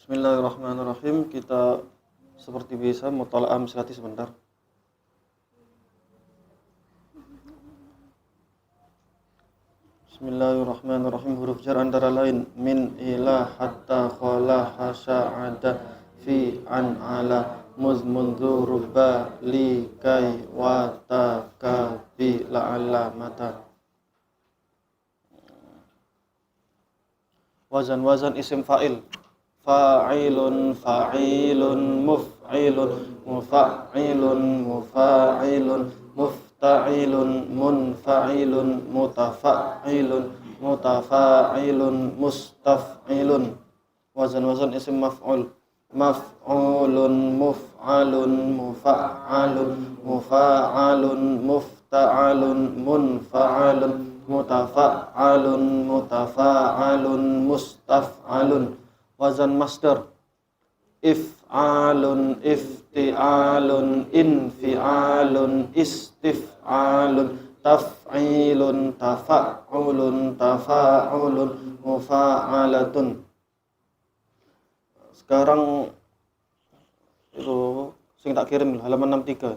Bismillahirrahmanirrahim. Kita seperti biasa muthala'ah amsilati sebentar. Bismillahirrahmanirrahim. Huruf jar antara lain min, ila, hatta, khala, hasya, ada, fi, an, ala, muz, munzu, rubba, li, kai, wa, ta, ka, bi, la'alla, mata. Wazan isim fa'il. Fa'ilun, fa'ilun, muf'ilun, mufa'ilun, mufa'ilun, mufta'ilun, munfa'ilun, mutafa'ilun, mutafa'ilun, mustaf'ilun. Wazan isim maf'ul. Maf'ulun, muf'alun, mufa'alun, mufa'alun, mufta'alun, munfa'alun, mutafa'alun, mutafa'alun, mustaf'alun. Wazan masdar. If'alun, ifti'alun, infi'alun, istif'alun, taf'ilun, tafa'ulun, tafa'ulun, mufa'alatun. Sekarang itu sing tak kirim halaman 63.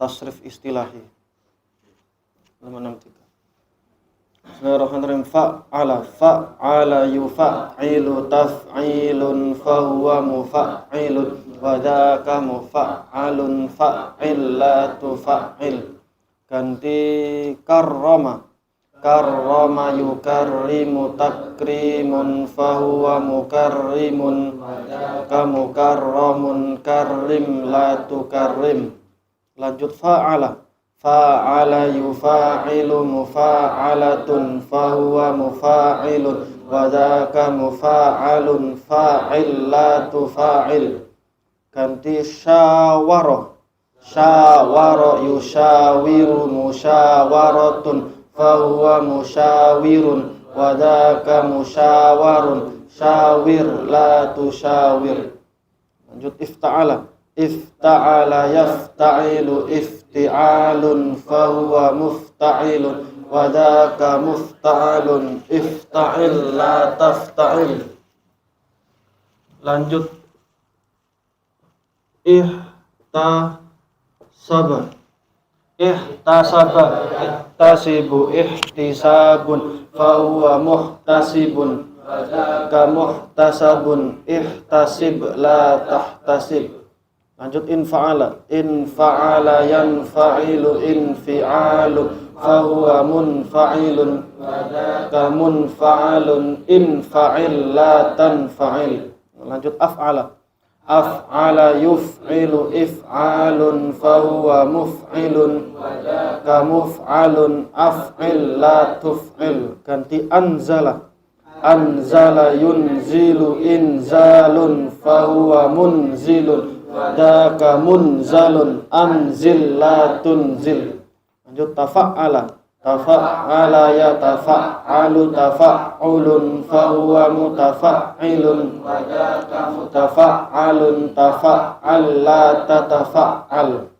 Tasrif istilahi. Halaman 63. Bismillahirrahmanirrahim. Fa'ala yufa'ilu taf'ilun fahuwa mufa'ilun wa dzaka mufa'alun fa'il la tufa'il. Ganti karrama yukarrimu takrimun fahuwa mukarrimun wa dzaka mukarramun karrim la tukarrim. Lanjut Fa'ala yufa'ilu mufa'alatun fahuwa mufa'ilun wa dzaka mufa'alun fa'il la tufa'il. Ganti syawara yushawiru musyawaratun fahuwa musyawirun wa dzaka musyawarun syawir la tusyawir. Lanjut ifta'ala yafta'ilu ifti'alun fahuwa mufta'ilun wa dzaka mufta'alun ifta'il la tafta'il. Lanjut ihtasibu ihtisabun fahuwa muhtasibun wa dzaka muhtasabun ihtasib la tahtasib. Lanjut infa'ala yanfa'ilu infi'alun fahuwa munfa'ilun wa dzaka munfa'alun infa'il la tanfa'il. Lanjut af'ala yuf'ilu if'alun fahuwa muf'ilun wa dzaka muf'alun af'il la tuf'il. Ganti anzala yunzilu inzalun fahuwa munzilun dzaka munzalun anzil la tunzil. Lanjut tafa'ala yatafa'alu tafa'ulun fahuwa mutafa'ilun wa dzaka mutafa'alun tafa'al la tatafa'al.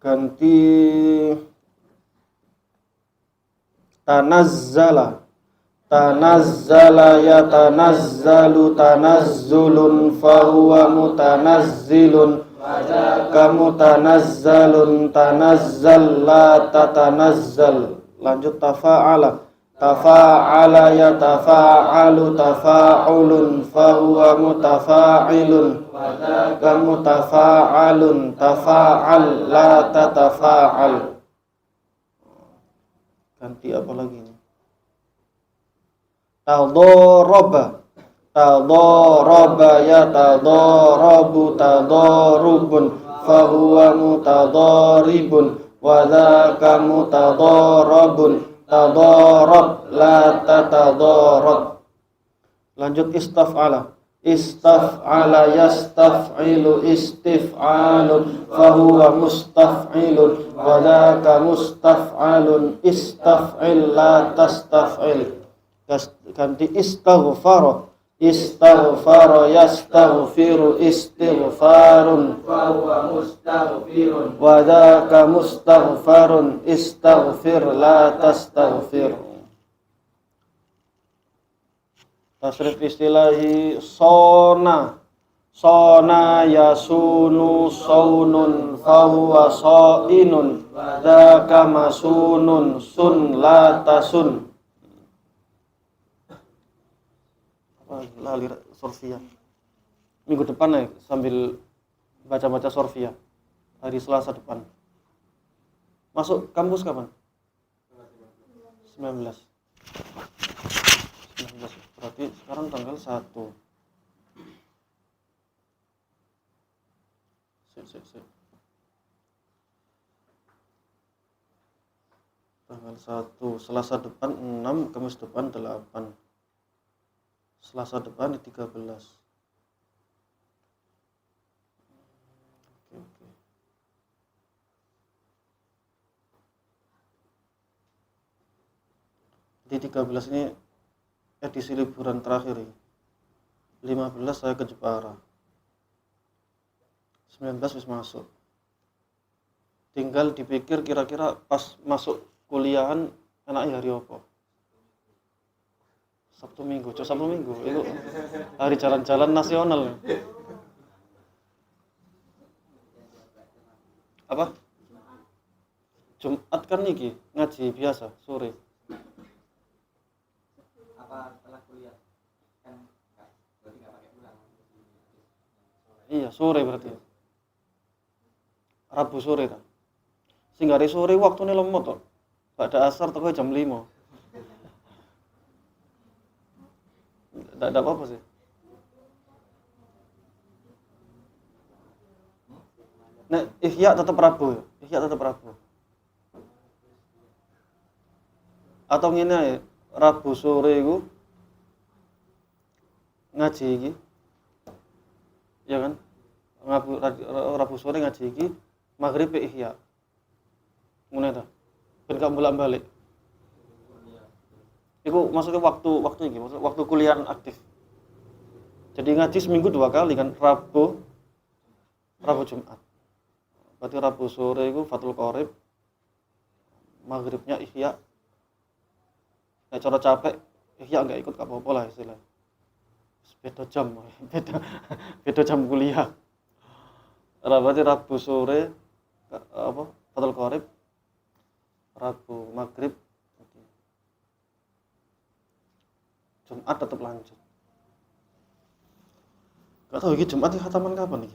Ganti tanazzala yatanazzalu tanazzulun fahuwa mutanazzilun wa dzaka mutanazzalun tanazzal la tatanazzal. Lanjut tafa'ala yatafa'alu tafa'ulun fahuwa mutafa'ilun wa dzaka mutafa'alun tafa'al la tatafa'al. Ganti apa lagi ini? Tadharaba yatadharabu tadharubun fahuwa mutadharibun wa dzaka mutadharabun tadharab la tatadharab. Lanjut istaf'ala yastaf'ilu istif'alun fahuwa mustaf'ilun wa dzaka mustaf'alun istaf'il la tastaf'il. Ganti istaghfara yastaghfiru istighfarun fahuwa mustaghfirun wa dzaka mustaghfarun istaghfir la tastaghfir. tasrif istilahi sona yasunu saunun fahuwa sainun dzaka masunun sun la tasun. Lali sorfia. Minggu depan ya sambil baca-baca sorfia. Hari Selasa depan. Masuk kampus kapan? 19. Berarti sekarang tanggal 1. Sip. Tanggal 1, Selasa depan 6, Kamis depan 8. Selasa depan di 13. Oke. Di 13 ini edisi liburan terakhir ya. 15 saya ke Jepara. 19 wis masuk. Tinggal dipikir kira-kira pas masuk kuliahan enaknya hari apa? Sabtu Minggu itu hari jalan-jalan nasional. Apa? Jumat kan niki ngaji biasa sore. Apa setelah kuliah kan berarti nggak pakai pulang? Iya sore berarti. Rabu sore ta. Sing hari sore waktune lemot to. Pada asar teko jam 5. Tidak ada apa-apa sih. Nah, Ihya tetap Rabu ya. Atau ngene ae, Rabu sore iku ngaji iki. Ya kan? Rabu sore ngaji iki, maghrib Ihya. Ngono ta. Ben gak bolak-balik. Iku maksudnya waktu iki, maksud waktu kuliah aktif. Jadi ngaji seminggu 2 kali kan, Rabu Jumat. Berarti Rabu sore itu Fathul Qorib, maghribnya Ihya. Nek cara capek Ihya enggak ikut gak apa-apa lah istilahnya. Beda jam kuliah. Berarti Rabu sore Fathul Qorib, Rabu maghrib, Jumat tetap lanjut. Gak tahu ini Jumat khataman kapan nih?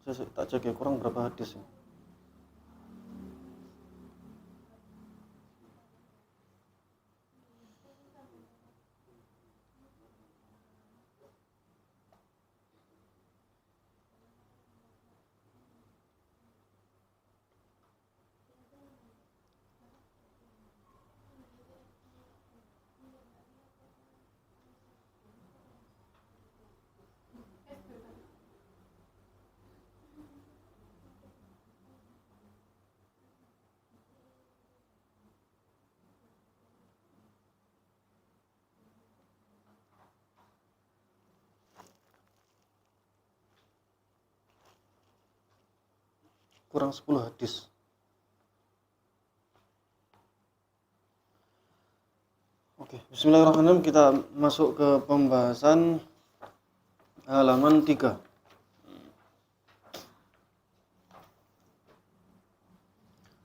Saya tak cek ya, kurang berapa hadis ya. Kurang 10 hadis. Oke, bismillahirrahmanirrahim, kita masuk ke pembahasan halaman 3.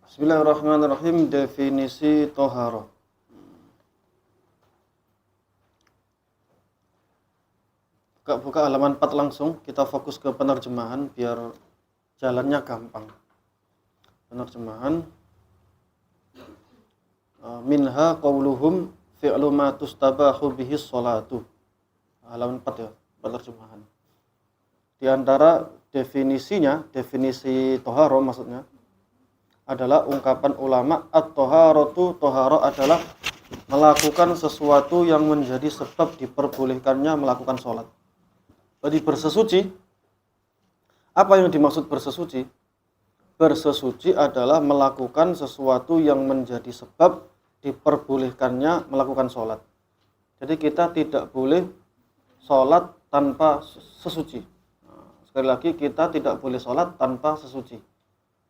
Bismillahirrahmanirrahim, definisi toharoh. Buka halaman 4 langsung, kita fokus ke penerjemahan biar jalannya gampang. Penerjemahan minha qauluhum fi'lu ma tustabahu bihi sholatu. Halaman 4 ya, penerjemahan. Di antara definisinya, definisi toharo maksudnya adalah ungkapan ulama at-toharatu, toharo adalah melakukan sesuatu yang menjadi sebab diperbolehkannya melakukan sholat. Jadi bersesuci, apa yang dimaksud bersesuci? Bersesuci adalah melakukan sesuatu yang menjadi sebab diperbolehkannya melakukan sholat. Jadi kita tidak boleh sholat tanpa sesuci. Sekali lagi, kita tidak boleh sholat tanpa sesuci.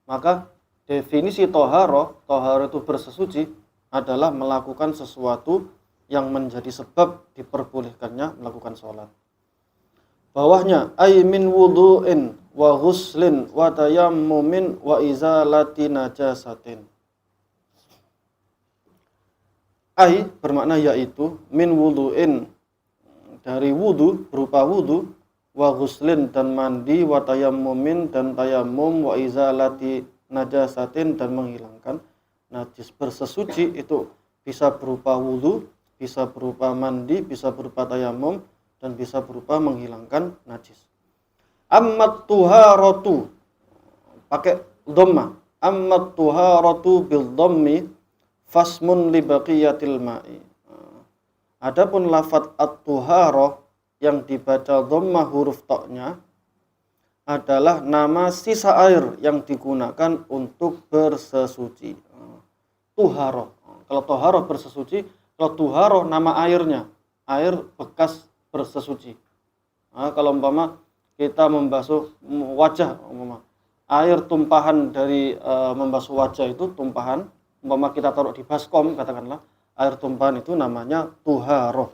Maka definisi toharo itu bersesuci adalah melakukan sesuatu yang menjadi sebab diperbolehkannya melakukan sholat. Bawahnya ay min wudu'in wa ghuslin wa tayammumin wa izalati najasatin. Ay bermakna yaitu min wudu'in dari wudu berupa wudu, wa ghuslin dan mandi, wa tayammumin dan tayammum, wa izalati najasatin dan menghilangkan najis. Bersesuci itu bisa berupa wudu, bisa berupa mandi, bisa berupa tayammum, dan bisa berupa menghilangkan najis. Ammat tuharatu pakai dhamma. Ammat tuharatu bil dhammi fasmun li baqiyatil ma'i. Adapun lafadz at-tuharah yang dibaca dhamma huruf ta-nya adalah nama sisa air yang digunakan untuk bersesuci. Tuharah. Kalau toharah bersesuci, kalau tuharah nama airnya, air bekas bersesuci. Kalau umpama kita membasuh wajah, air tumpahan dari membasuh wajah itu tumpahan, umpama kita taruh di baskom katakanlah, air tumpahan itu namanya tuharah.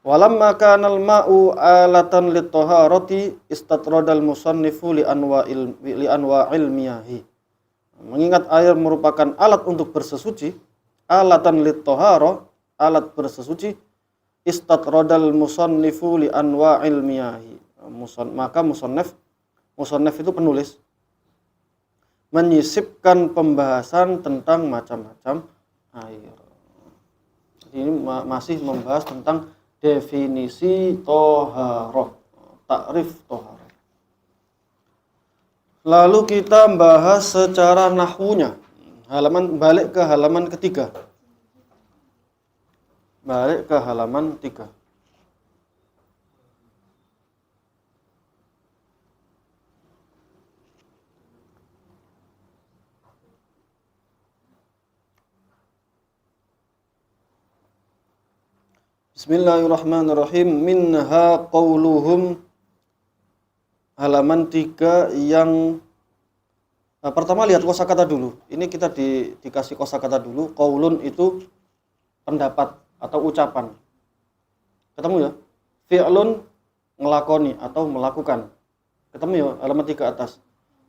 Walamma kana al-ma'u alatan lit-taharati istatradal musannifu li anwa'il miyahi. Mengingat air merupakan alat untuk bersesuci, alatan lit-taharah, alat bersesuci, istatradal musannifu li anwa'il miyahi. Maka musannif itu penulis menyisipkan pembahasan tentang macam-macam air. Ini masih membahas tentang definisi toharoh, takrif toharoh. Lalu kita bahas secara nahwunya. Balik ke halaman ketiga. Balik ke halaman 3. Bismillahirrahmanirrahim. Minha qauluhum, halaman 3 yang pertama lihat kosakata dulu. Ini kita dikasih kosakata dulu. Qaulun itu pendapat atau ucapan. Ketemu ya? Fi'lun ngelakoni atau melakukan. Ketemu ya halaman 3 atas.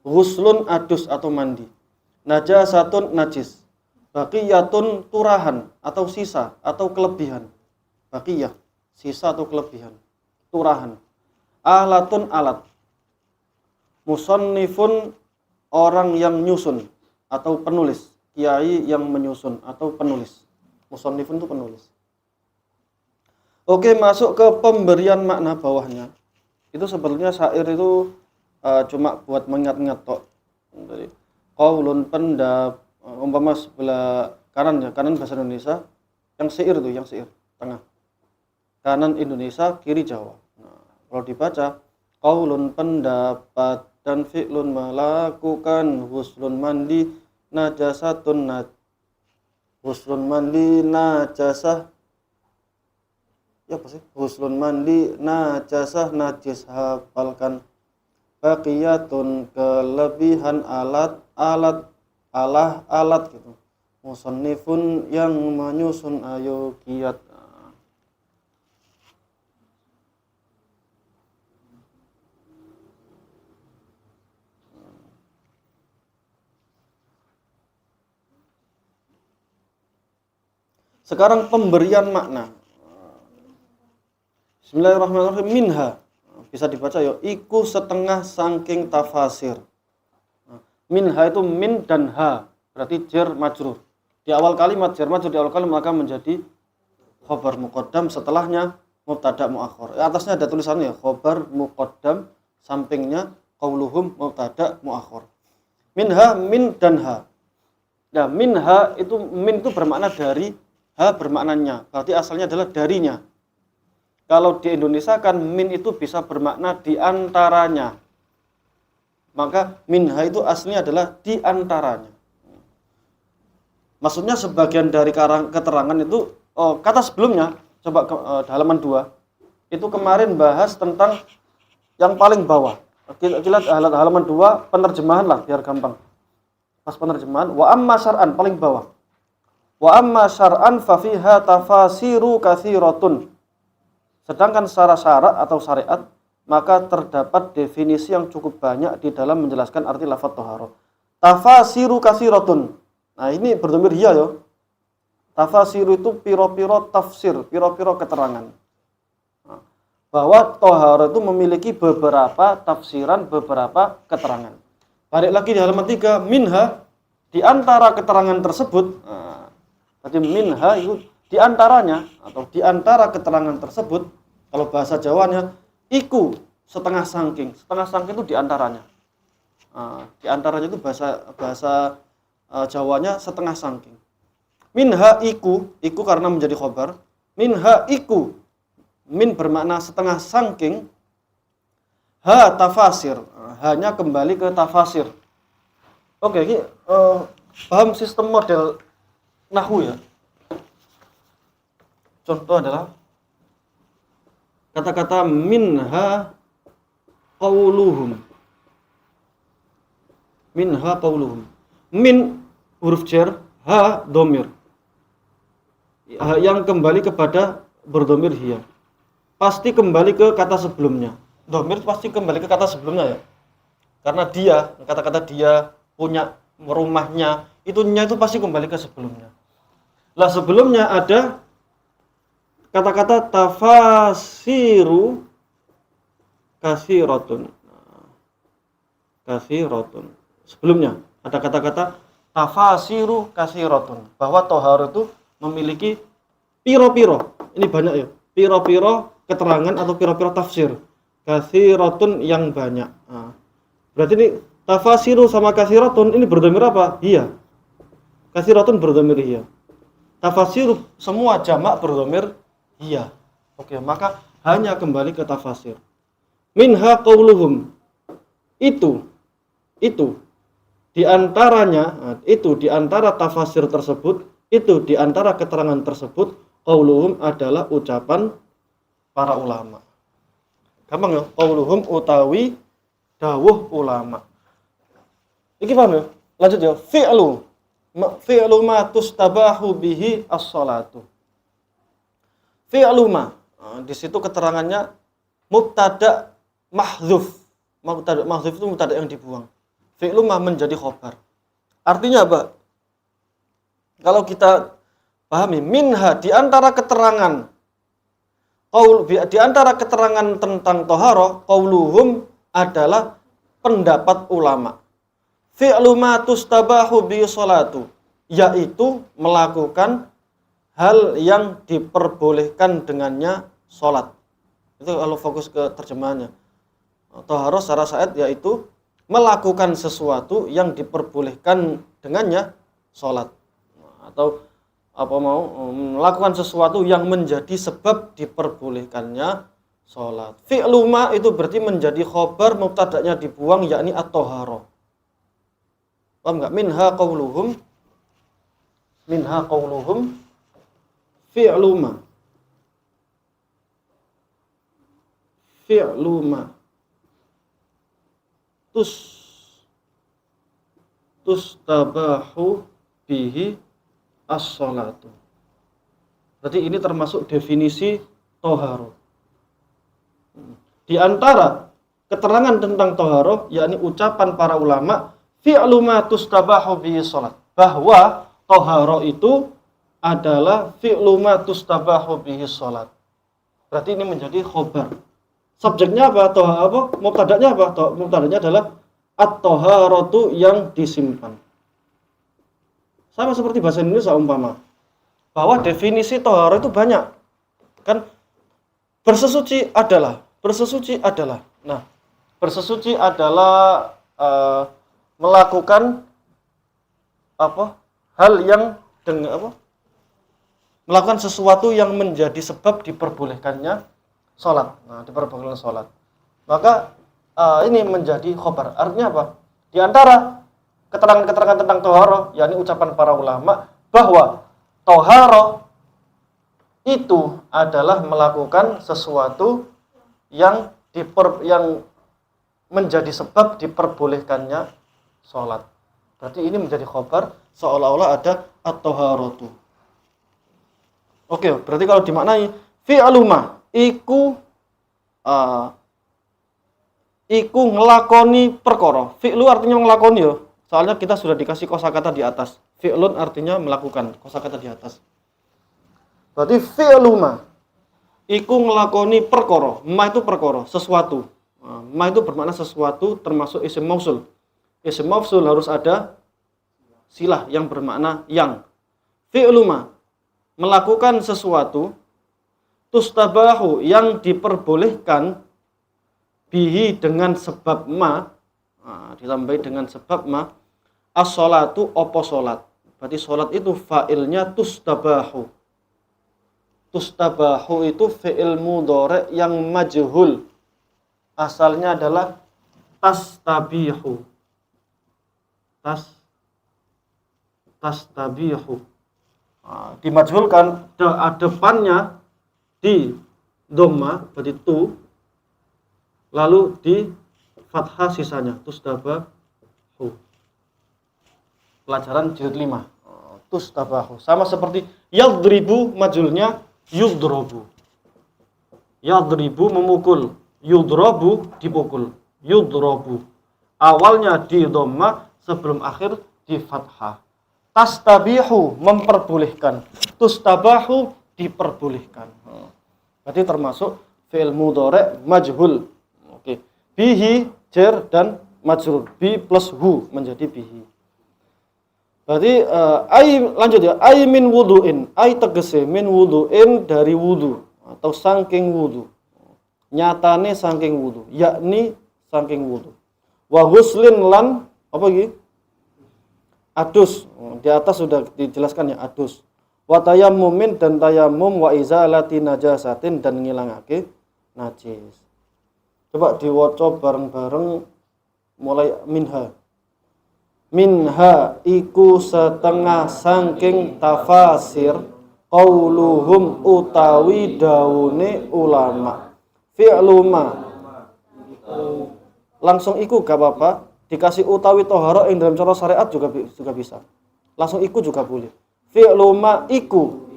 Ghuslun adus atau mandi. Najasatun najis. Baqiyatun turahan atau sisa atau kelebihan. Baqiyah, sisa atau kelebihan, turahan. Alatun alat. Musannifun orang yang nyusun atau penulis. Kiai yang menyusun atau penulis. Musannifun itu penulis. Oke, masuk ke pemberian makna bawahnya. Itu sebetulnya syair itu cuma buat mengingat-ingat tok. Dari qaulun pendap, umpama sebelah kanan ya, kanan bahasa Indonesia, yang syair itu, yang syair tengah. Kanan Indonesia, kiri Jawa. Nah, kalau dibaca qaulun pendapat dan fi'lun melakukan, ghuslun mandi, najasatun ghuslun mandi najasah. Ya apa sih? Ghuslun mandi najasah najis, hafalkan. Baqiyatun kelebihan alat gitu. Musannifun yang menyusun, ayo kiat. Sekarang pemberian makna. Bismillahirrahmanirrahim. Minha, bisa dibaca ya, iku setengah saking tafasir. Minha itu min dan ha, berarti jar majrur. Di awal kalimat jar majrur di awal kalimat maka menjadi khobar muqaddam, setelahnya mubtada muakhar. Atasnya ada tulisannya khobar muqaddam, sampingnya qauluhum mubtada muakhar. Minha, min dan ha. Nah, minha itu, min itu bermakna dari, ha bermaknanya, berarti asalnya adalah darinya. Kalau di Indonesia kan min itu bisa bermakna di antaranya. Maka minha itu aslinya adalah di antaranya. Maksudnya sebagian dari keterangan itu, kata sebelumnya, coba ke halaman 2. Itu kemarin bahas tentang yang paling bawah. Kita lihat halaman 2, penerjemahan lah biar gampang. Pas penerjemahan, wa amma syar'an paling bawah. Wa amma syar'an fa fiha tafasiru katsiratun. Sedangkan secara syarak atau syariat, maka terdapat definisi yang cukup banyak di dalam menjelaskan arti lafaz thaharah. Tafasiru katsiratun. Nah, ini berdhamir hiya ya. Tafasiru itu piro-piro tafsir, piro-piro keterangan. Nah, bahwa thaharah itu memiliki beberapa tafsiran, beberapa keterangan. Balik lagi di halaman 3, minha, di antara keterangan tersebut, berarti minha itu di antaranya atau di antara keterangan tersebut, kalau bahasa Jawanya, iku setengah sangking. Setengah sangking itu di antaranya. Di antaranya itu bahasa Jawanya setengah sangking. Minha iku karena menjadi khobar. Minha iku, min bermakna setengah sangking. Ha tafasir, hanya kembali ke tafasir. Oke, ini paham sistem model nahwu ya. Contoh adalah kata-kata minha qauluhum. Minha qauluhum. Min huruf jar, ha dhamir. Yang kembali kepada berdhamir hiya. Pasti kembali ke kata sebelumnya. Dhamir pasti kembali ke kata sebelumnya ya. Karena dia, kata-kata dia punya rumahnya, itu pasti kembali ke sebelumnya. Lah sebelumnya ada kata-kata tafasiru katsiratun. Katsiratun. Sebelumnya ada kata-kata tafasiru katsiratun, bahwa thaharah itu memiliki piro-piro. Ini banyak ya. Piro-piro keterangan atau piro-piro tafsir. Katsiratun yang banyak. Nah, berarti ini tafasiru sama katsiratun ini berdhamir apa? Iya. Katsiratun berdhamir iya. Tafasiru semua jamak berdhamir iya. Oke, maka hanya kembali ke tafasir. Minha qauluhum. Itu di antaranya, itu di antara tafasir tersebut, itu di antara keterangan tersebut, qauluhum adalah ucapan para ulama. Gampang ya? Qauluhum utawi dawuh ulama. Iki paham ya? Lanjut ya. Fi'lu ma tustabahu bihi as-salatu. Fi'lu ma. Di situ keterangannya mubtada mahdzuf. Mubtada mahdzuf itu mubtada yang dibuang. Fi'lu ma menjadi khobar. Artinya apa? Kalau kita pahami, minha di antara keterangan di antara keterangan tentang thaharah, qauluhum adalah pendapat ulama. Fi'lu ma tustabahu bi sholatu, yaitu melakukan hal yang diperbolehkan dengannya sholat. Itu kalau fokus ke terjemahannya. Thaharah secara syariat yaitu melakukan sesuatu yang diperbolehkan dengannya sholat. Atau melakukan sesuatu yang menjadi sebab diperbolehkannya sholat. Fi'lu ma itu berarti menjadi khobar, mubtada'nya dibuang, yakni at-thaharah. Paham enggak? Minha qauluhum fi'lu ma tustabahu bihi as-salatu. Berarti ini termasuk definisi thaharah. Di antara keterangan tentang thaharah, yakni ucapan para ulama, fi'lu ma tustabahu bihi salat, bahwa thaharah itu adalah fi'lu ma tustabahu bihi salat. Berarti ini menjadi khobar. Subjeknya apa? Mubtada'nya apa? Mubtada'nya adalah at-thaharatu yang disimpan. Sama seperti bahasa Indonesia umpama, bahwa definisi thaharah itu banyak. Kan bersesuci adalah. Nah, bersesuci adalah melakukan hal yang melakukan sesuatu yang menjadi sebab diperbolehkannya sholat. Nah, diperbolehkan sholat. Maka ini menjadi khobar. Artinya apa? Di antara keterangan-keterangan tentang thaharah, yakni ucapan para ulama, bahwa thaharah itu adalah melakukan sesuatu yang menjadi sebab diperbolehkannya sholat. Berarti ini menjadi khobar, seolah-olah ada at-thaharatu. Oke, berarti kalau dimaknai fi'luma iku iku ngelakoni perkara. Fi'lu artinya ngelakoni ya. Soalnya kita sudah dikasih kosakata di atas. Fi'lun artinya melakukan, kosakata di atas. Berarti fi'luma iku ngelakoni perkara. Ma itu perkara, sesuatu. Ma itu bermakna sesuatu termasuk isim mausul. Isim mausul harus ada silah yang bermakna yang. Fi'luma melakukan sesuatu tustabahu yang diperbolehkan bihi dengan sebab ma, ditambahi dengan sebab ma, as-sholatu opo sholat. Berarti sholat itu fa'ilnya tustabahu. Tustabahu itu fi'il mudhari yang majhul. Asalnya adalah tastabihu. Tastabihu. Dimajhulkan, depannya di dhamma, berarti tu, lalu di fathah sisanya, tustabahu. Pelajaran jilid 5. Tustabahu. Sama seperti yadribu, majhulnya yudrobu. Yadribu memukul, yudrobu dipukul, yudrobu. Awalnya di dhamma, sebelum akhir di fathah. Tastabihu memperbolehkan, tustabahu diperbolehkan. Berarti termasuk fi'il mudhari majhul. Oke. Bihi jar dan majrur. Bi plus hu menjadi bihi. Berarti lanjut ya. Ai min wudu'in. Ai tegese min wudu'in dari wudu atau saking wudu. Nyatane saking wudu, yakni saking wudu. Wa ghuslin lan apa iki? Adus. Di atas sudah dijelaskan ya, adus. Wa tayammumin dan tayammum, wa izalati najasatin dan ngilangake najis. Coba diwaca bareng-bareng mulai minha. Minha iku setengah saking tafasir qauluhum utawi daune ulama. Fi'luma langsung iku gak apa-apa. Dikasih utawi toharo yang dalam cara syariat juga bisa. Langsung iku juga boleh. Fi'luma iku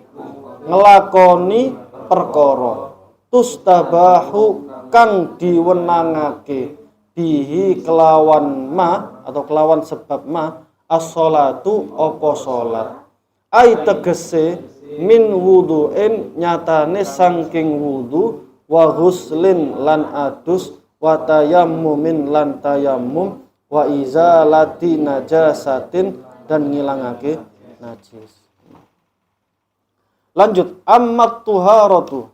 ngelakoni perkara. Tustabahu kang diwenangake bihi kelawan ma atau kelawan sebab ma as-sholatu opo sholat. Ai tegese min wudu'in nyatane saking wudu wa ghuslin lan adus wa tayammumin lan tayammum wa izalati najasatin dan ngilangake najis. Lanjut, ammat tuharatu.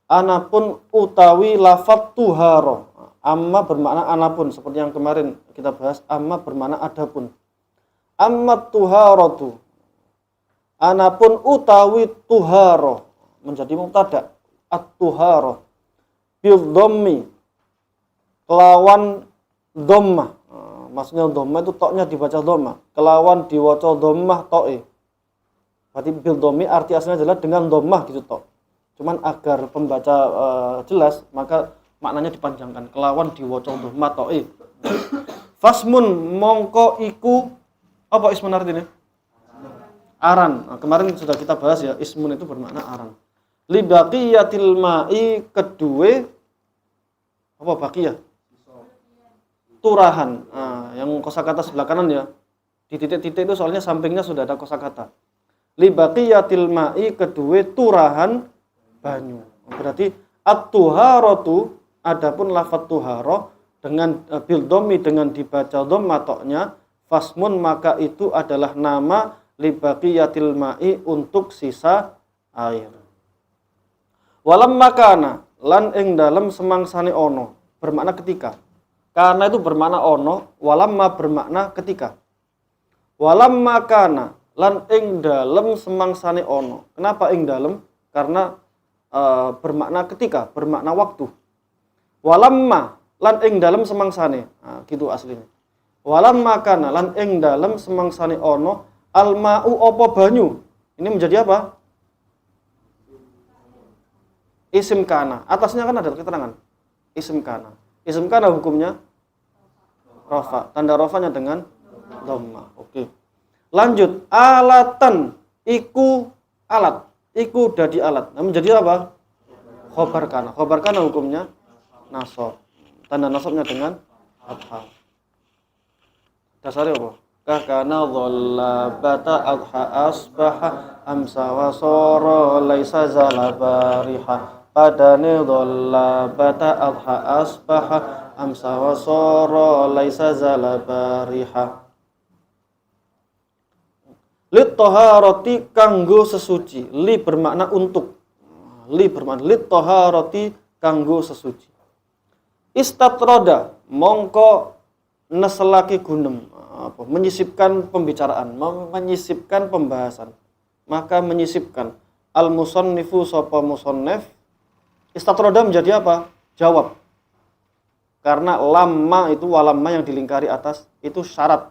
Anapun utawi lafadz tuharo. Amma bermakna anapun, seperti yang kemarin kita bahas, amma bermakna adapun. Ammat tuharatu. Anapun utawi tuharo menjadi mubtada. At-tuharo bil dhammi kelawan dhammah. Maksudnya dhammah itu toknya dibaca dhammah, kelawan diwaca dhammah to'e. Berarti bil dhammi arti aslinya adalah dengan dhammah gitu tok. Cuman agar pembaca jelas, maka maknanya dipanjangkan, kelawan diwaca dhammah to'e. Fasmun mongko iku apa ismun artinya? Aran. Nah, kemarin sudah kita bahas ya, ismun itu bermakna aran. Li baqiyatil ma'i kedue apa baqiyah? Turahan. Nah, yang kosakata sebelah kanan ya. Di titik-titik itu soalnya sampingnya sudah ada kosakata. Li baqiyatil ma'i kedue turahan banyu. Berarti at-tuharatu adapun lafadz tuhara dengan bil dhammi dengan dibaca dhamma toknya fasmun maka itu adalah nama li baqiyatil ma'i untuk sisa air. Walam makana lan ing dalem semangsane ono bermakna ketika. Karena itu bermakna ono, walamma bermakna ketika. Walam makana lan ing dalem semangsane ono. Kenapa ing dalem? Karena bermakna ketika, bermakna waktu. Walamma lan ing dalem semangsane. Nah, gitu aslinya. Walam makana lan ing dalem semangsane ono alma'u apa banyu. Ini menjadi apa? Isim kana. Atasnya kan ada keterangan. Isim kana. Isim kana hukumnya rafa. Tanda rafanya dengan dhamma. Oke. Lanjut. Alatan iku alat. Iku dadi alat. Nah, menjadi apa? Khobar kana. Khobar kana hukumnya nasab. Tanda nasabnya dengan fathah. Dasarnya apa? Kana dhalla bata adha asbaha amsa wa sara laisa zalabariha. Padane dhalla bata adha asbaha amsa wa sara laisa zalabariha. Lit taharati kanggo sesuci. Li bermakna untuk. Li bermakna lit taharati kanggo sesuci. Istatroda mongko neselake gunem, menyisipkan pembicaraan, menyisipkan pembahasan. Maka menyisipkan al musannifu sapa musannif. Istatroda menjadi apa? Jawab. Karena lamma itu walamma yang dilingkari atas itu syarat.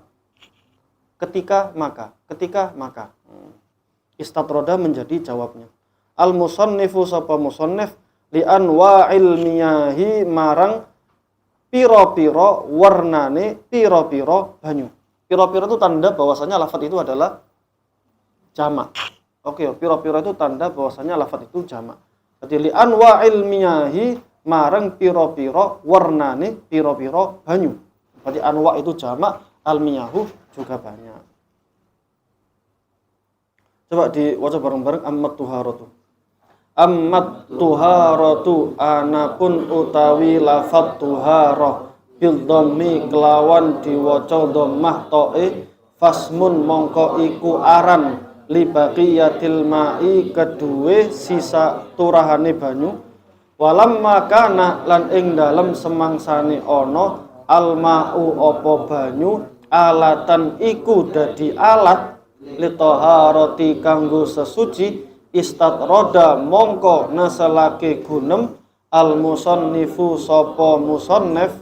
Ketika maka. Istatroda menjadi jawabnya. Al musannifu sapa musannif li anwa'il miyahi marang piro-piro warnane piro-piro banyu. Piro-piro itu tanda bahwasanya lafadz itu adalah jamak. Oke, piro-piro itu tanda bahwasanya lafadz itu jamak. Jadi li anwa'il miyahi marang piro-piro warnane piro-piro banyu. Berarti anwa itu jamak, al miyahu juga banyak. Coba diwaca bareng-bareng ammat tuharatu. Ammat tuharatu anapun utawi lafadz tuharah bil dhammi kelawan diwaca dhammah tae fasmun mongko iku aran li baqiyatil ma'i kedue sisa turahane banyu walam makana lan ing dalem semangsane ana al ma'u apa banyu alatan iku dadi alat li taharati kanggo sesuci istatroda mongko nasalake gunem al musannifu sapa musannif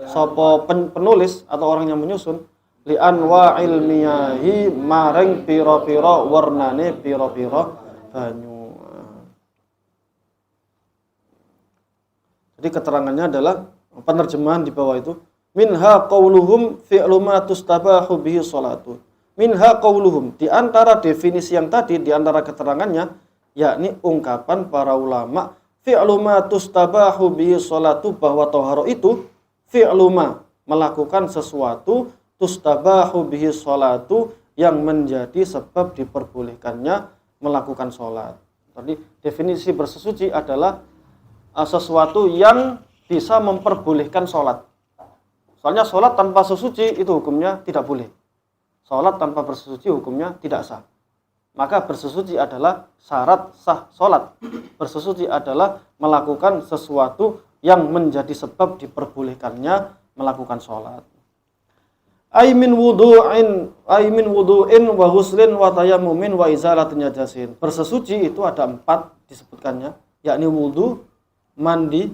sapa penulis atau orang yang menyusun li anwa'il miyahi maring pira-pira warnane pira-pira banyu. Jadi keterangannya adalah penerjemahan di bawah itu minha qauluhum fi'lu ma tustabahu bihi sholatu. Minha qauluhum, di antara definisi yang tadi, di antara keterangannya, yakni ungkapan para ulama, fi'lu ma tustabahu bihi sholatu, bahwa toharo itu, fi'lu ma, melakukan sesuatu, tustabahu bihi sholatu, yang menjadi sebab diperbolehkannya melakukan sholat. Tadi definisi bersesuci adalah sesuatu yang bisa memperbolehkan sholat. Soalnya sholat tanpa sesuci itu hukumnya tidak boleh. Sholat tanpa bersesuci hukumnya tidak sah. Maka bersesuci adalah syarat sah sholat. Bersesuci adalah melakukan sesuatu yang menjadi sebab diperbolehkannya melakukan sholat. Aimin wudu'in wa huslin wa tayammumin wa izalatin najasin. Bersesuci itu ada 4 disebutkannya, yakni wudu, mandi,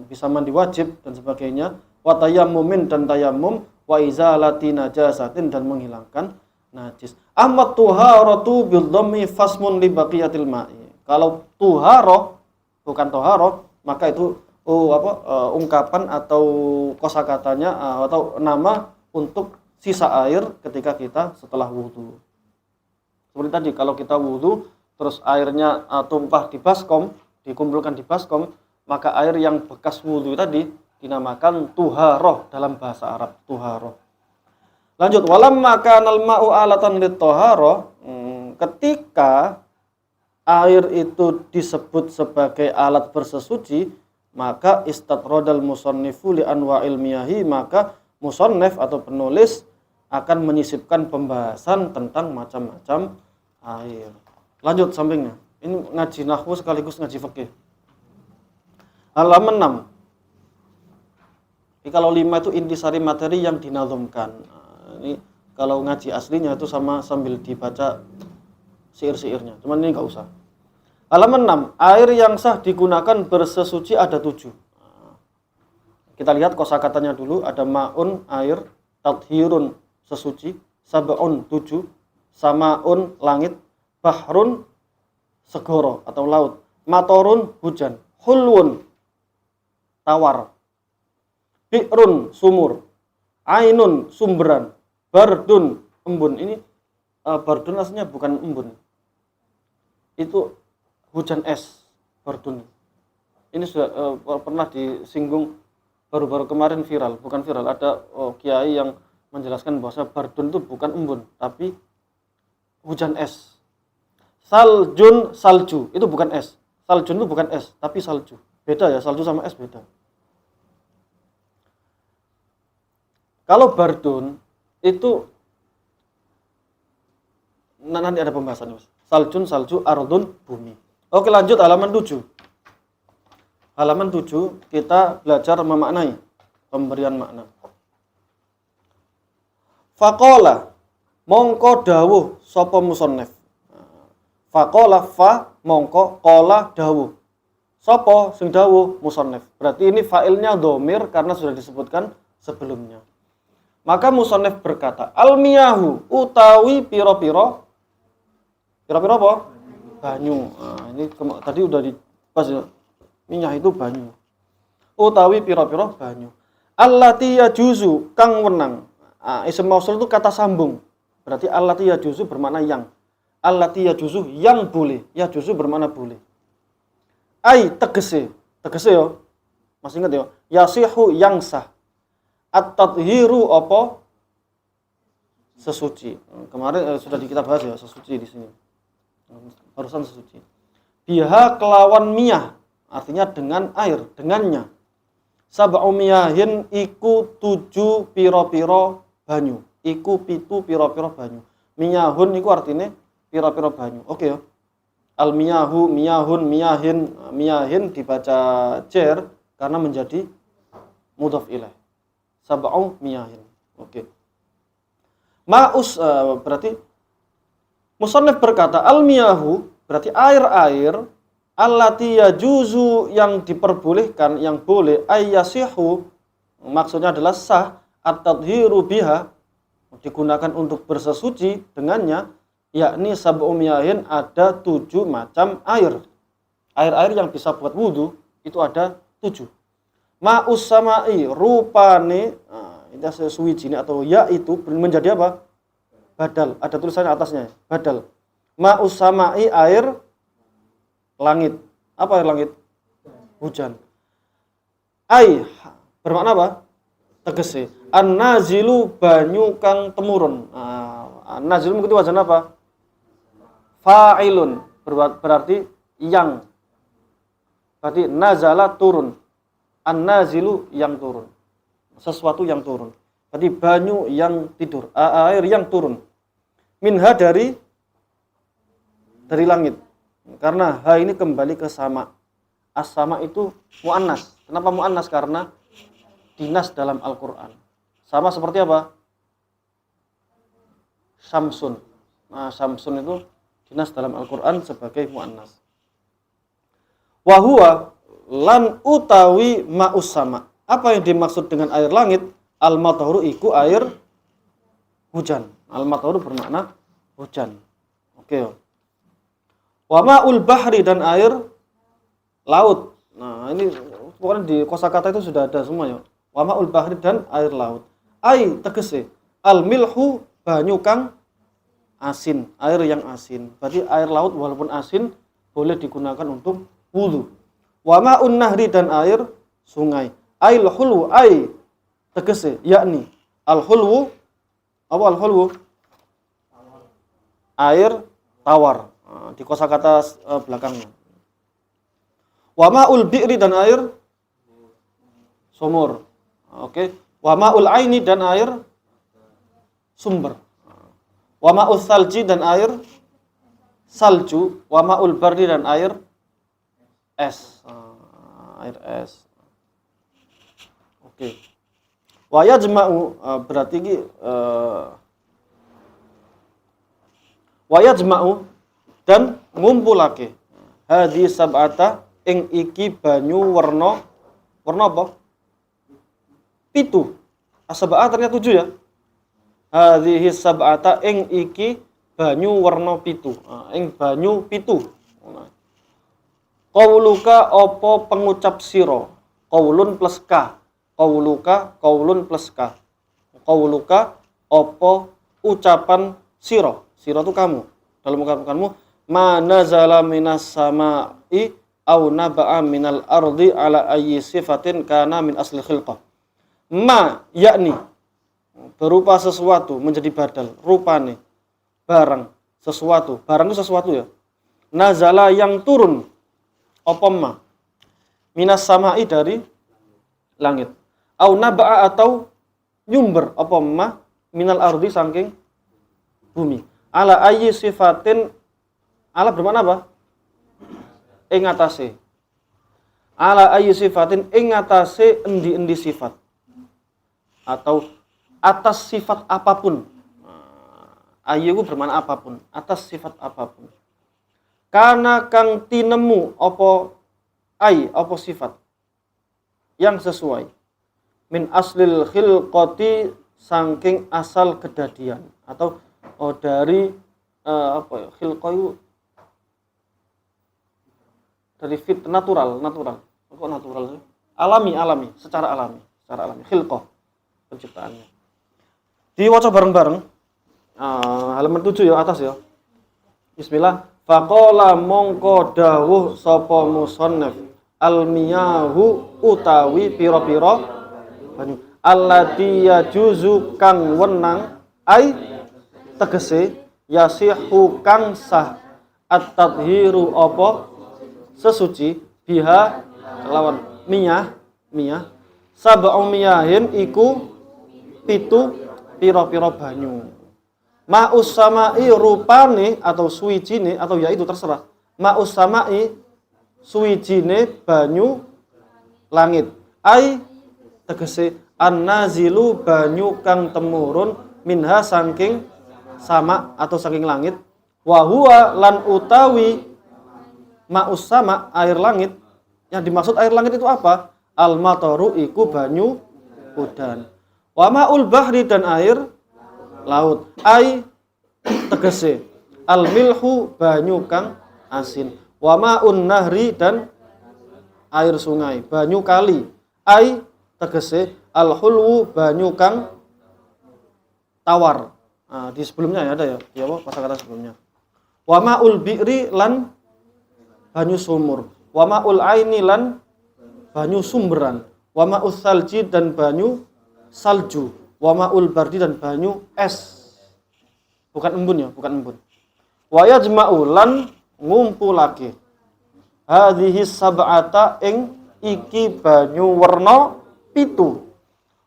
bisa mandi wajib dan sebagainya, wa tayammumin dan tayammum, wa izalati najasatin dan menghilangkan najis. Amma tuharatu bil dhammi fasmun li baqiyatil ma'i. Kalau tuharo bukan toharo, maka itu ungkapan atau kosakatanya atau nama untuk sisa air ketika kita setelah wudu. Seperti tadi kalau kita wudu terus airnya tumpah di baskom, dikumpulkan di baskom, maka air yang bekas wudu tadi dinamakan tuharoh dalam bahasa Arab, tuharoh. Lanjut, walam makanal ma'u alatan lit toharoh, ketika air itu disebut sebagai alat bersesuci, maka istadrodal musannifu li anwa'il miyahi, maka musannif atau penulis akan menyisipkan pembahasan tentang macam-macam air. Lanjut sampingnya, ini ngaji nahwu sekaligus ngaji fikih. Halaman 6. Jadi kalau 5 itu intisari materi yang dinazumkan. Ini kalau ngaji aslinya itu sambil dibaca syair-syairnya. Cuman ini enggak usah. Halaman 6. Air yang sah digunakan bersesuci ada 7. Kita lihat kosakatanya dulu. Ada ma'un air, tathirun sesuci, sab'un 7, samaun langit, bahrun segoro atau laut, matorun hujan, hulwun tawar, bi'run sumur, ainun sumberan, bardun embun. Ini bardun aslinya bukan embun. itu hujan es, bardun. Ini sudah pernah disinggung baru-baru kemarin viral, bukan viral, ada kiai yang menjelaskan bahwa bardun itu bukan embun, tapi hujan es. Saljun, salju, itu bukan es. Saljun itu bukan es, tapi salju. Beda ya, salju sama es beda. Kalau bardun itu nanti ada pembahasannya, Mas. Saljun, salju, ardun, bumi. Oke, lanjut halaman 7. Halaman 7 kita belajar memaknai pemberian makna. Faqala mongko dawuh sapa musannif. Faqala fa mongko qala dawuh. Sapa sing dawuh musannif. Berarti ini fa'ilnya dhamir karena sudah disebutkan sebelumnya. Maka musannif berkata, al-miyahu utawi piro-piro apa? Banyu. Nah, ini tadi udah dibahas ya. Minyak itu banyu. Utawi piro-piro banyu. Allati yajuzu kang wenang. Ism mausul itu kata sambung. Berarti allati yajuzu bermakna yang. Allati yajuzu yang boleh. Yajuzu bermakna boleh. Ai tegese. Tegese yo. Masih ingat yo. Yasihu yang sah. At-tathhiru apa? Sesuci. Kemarin sudah kita bahas ya sesuci di sini. Barusan sesuci. Biha kelawan miyah, artinya dengan air, dengannya. Sab'u miyahin iku 7 piro-piro banyu. Iku 7 piro-piro banyu. Miyahun iku artinya piro-piro banyu. Oke ya. Al miyahu, miyahun, miyahin. Miyahin dibaca jer karena menjadi mudhaf ilaih. Sab'u miyahin. Oke. Ma'us berarti musannif berkata al-miyahu berarti air-air allati yajuzu yang diperbolehkan, yang boleh ayyasihu maksudnya adalah sah at-tadhiru biha digunakan untuk bersesuci dengannya, yakni sab'u miyahin ada 7 macam air. Air-air yang bisa buat wudu itu ada 7. Ma'us sama'i rupane ini suwijine atau ya itu menjadi apa? Badal. Ada tulisannya atasnya, badal. Ma'us sama'i air langit. Apa air langit? Hujan. Ai bermakna apa? Tegese. An-nazilu banyu kang temurun. An-nazilu mengikuti wazan apa? Fa'ilun. Berarti yang. Berarti nazala turun. An-nazilu yang turun. Sesuatu yang turun. Berarti banyu yang tidur. Air yang turun. Minha dari langit. Karena ha ini kembali ke sama. As-sama itu mu'annas. Kenapa mu'annas? Karena dinas dalam Al-Quran. Sama seperti apa? Syamsun. Nah, Syamsun itu dinas dalam Al-Quran sebagai mu'annas. Wahuwa lan utawi ma'us sama. Apa yang dimaksud dengan air langit? Al-matahuru iku air hujan. Al-matahuru bermakna hujan. Oke. Wa ma'ul bahri dan air laut. Nah, ini pokoknya di kosakata itu sudah ada semua ya. Wa ma'ul bahri dan air laut. Ai tegese al-milhu banyu kang asin, air yang asin. Berarti air laut walaupun asin boleh digunakan untuk wudu. Wa ma'un nahri dan air sungai. Ail hulwu ai tegese yakni al-hulwu apa al-hulwu? Air tawar. Di kosakata belakangnya. Wa ma'ul bi'ri dan air sumur. Oke. Wa ma'ul aini dan air sumber. Wa ma'ul salji dan air salju. Wa ma'ul bardi dan air es. Air es. Oke. Wa yajma'u berarti wa yajma'u dan ngumpulake hadhi sab'ata ing iki banyu warna apa? 7. As-sab'ah ternyata 7 ya. Hadhihi sab'ata ing iki banyu warna 7. Ing banyu 7. Qauluka apa pengucap sira? Qaulun plus ka. Qauluka qaulun plus ka. Qauluka apa ucapan sira? Sira itu kamu. Dalam ungkapanmu ma nazala minas sama'i au naba'a minal ardi ala ayyi sifatin kana min asli khilqah. Ma yakni berupa sesuatu menjadi badal, rupane barang, sesuatu. Barang itu sesuatu ya. Nazala yang turun apa ma minas sama'i dari langit. Au naba'a atau nyumber apa ma minal ardi saking bumi. Ala ayyi sifatin, ala bermakna apa? Ing atase. Ala ayyi sifatin ing atase endi-endi sifat. Atau atas sifat apapun. Ayyu bermakna apapun, atas sifat apapun. Karena kang tinemu apa apa sifat yang sesuai min aslil khilqati saking asal kedadian atau dari apa ya, khilqah itu dari fit natural kok natural sih, alami secara alami khilqah penciptaannya. Diwaca bareng-bareng halaman 7 ya atas ya. Bismillah. Faqala mongko dawuh sapa musannif almiyahu utawi pira-pira banyu allati yajuzu kang wenang ai tegese yasihu kang sah at-tadhiru apa sesuci biha lawan miyah sab'u miyahin iku 7 pira-pira banyu. Ma'us sama'i rupane atau suwijine atau ya itu terserah. Ma'us sama'i suwijine banyu langit. Ai tegese an-nazilu banyu kang temurun minha saking sama atau saking langit. Wa huwa lan utawi ma'us sama air langit. Yang dimaksud air langit itu apa? Al-mataru iku banyu udan. Wa ma'ul bahri dan air laut. Ai tegese al-milhu banyu kang asin. Wa ma'un nahri dan air sungai, banyu kali. Ai tegese al-hulwu banyu kang tawar. Nah, di sebelumnya ya ada ya. Ya apa kata sebelumnya. Wa ma'ul bi'ri lan banyu sumur. Wa ma'ul aini lan banyu sumberan. Wa ma'us salji dan banyu salju. Wa ma'ul bardi dan banyu es. Bukan embun ya, bukan embun. Wa yajma'u lan ngumpulake hadhihi sab'ata ing iki banyu werna 7.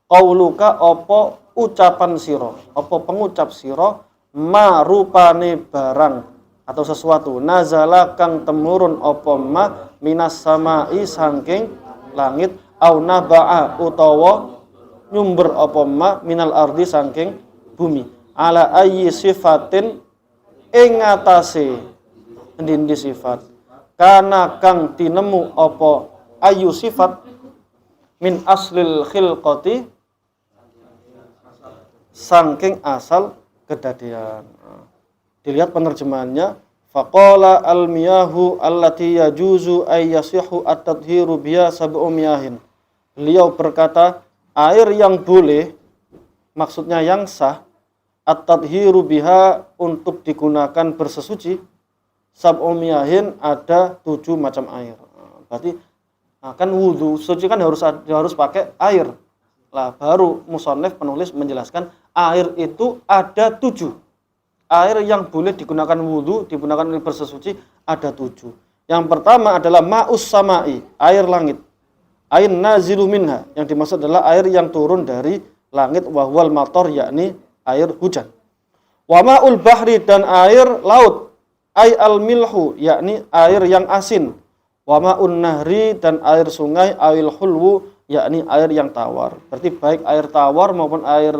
Qauluka apa ucapan sira, apa pengucap sira ma rupane barang atau sesuatu nazala kang temurun apa ma minas sama'i saking langit au naba'a utawa nyumber apa ma minal ardi saking bumi ala ayyi sifatin ing atase endi sifat kana kang tinemu apa ayu sifat min aslil khilqati saking asal kedadian. Dilihat penerjemahannya. Faqala al-miyahu allati yajuzu ay yasihu at-tadhiru biha sab'u miyahin. Beliau berkata, air yang boleh, maksudnya yang sah, at-tadhiru biha untuk digunakan bersesuci, sab'u miyahin ada 7 macam air. Berarti kan wudu, suci kan harus pakai air. Lah baru musannif penulis menjelaskan air itu ada 7. Air yang boleh digunakan wudu, digunakan bersesuci ada 7. Yang pertama adalah ma'us sama'i, air langit. Air nazilu minha, yang dimaksud adalah air yang turun dari langit, wahwal mator, yakni air hujan. Wa ma'ul bahri dan air laut, ay al-milhu, yakni air yang asin. Wa ma'un nahri dan air sungai, awil hulwu, yakni air yang tawar. Berarti baik air tawar maupun air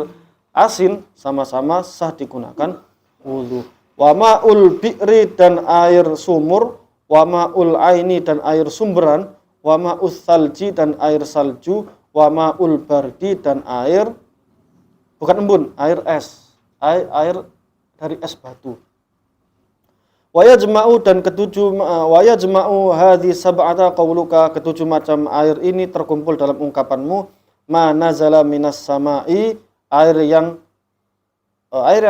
asin sama-sama sah digunakan wudu. Wa ma'ul bi'ri dan air sumur, wa ma'ul aini dan air sumberan, wa ma'us salji dan air salju, wa ma'ul bardi dan air bukan embun, air es, air dari es batu. Wa yajma'u dan ketujuh wa yajma'u hadhi sab'ata qauluka, ketujuh macam air ini terkumpul dalam ungkapanmu ma nazala minas sama'i, air yang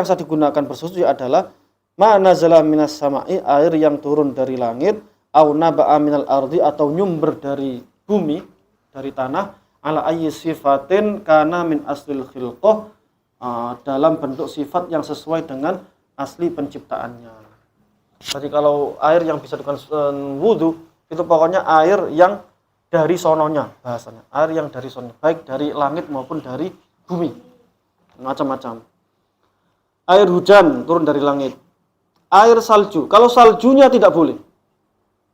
sah digunakan bersuci adalah Ma nazala minas sama'i, air yang turun dari langit, au naba'a minal ardi, atau nyumber dari bumi, dari tanah, ala ayyi sifatin kana min aslil khilqah, dalam bentuk sifat yang sesuai dengan asli penciptaannya. Jadi kalau air yang bisa digunakan wudu, itu pokoknya air yang dari sononya, bahasanya. Air yang dari sononya, baik dari langit maupun dari bumi. Macam-macam. Air hujan turun dari langit. Air salju. Kalau saljunya tidak boleh.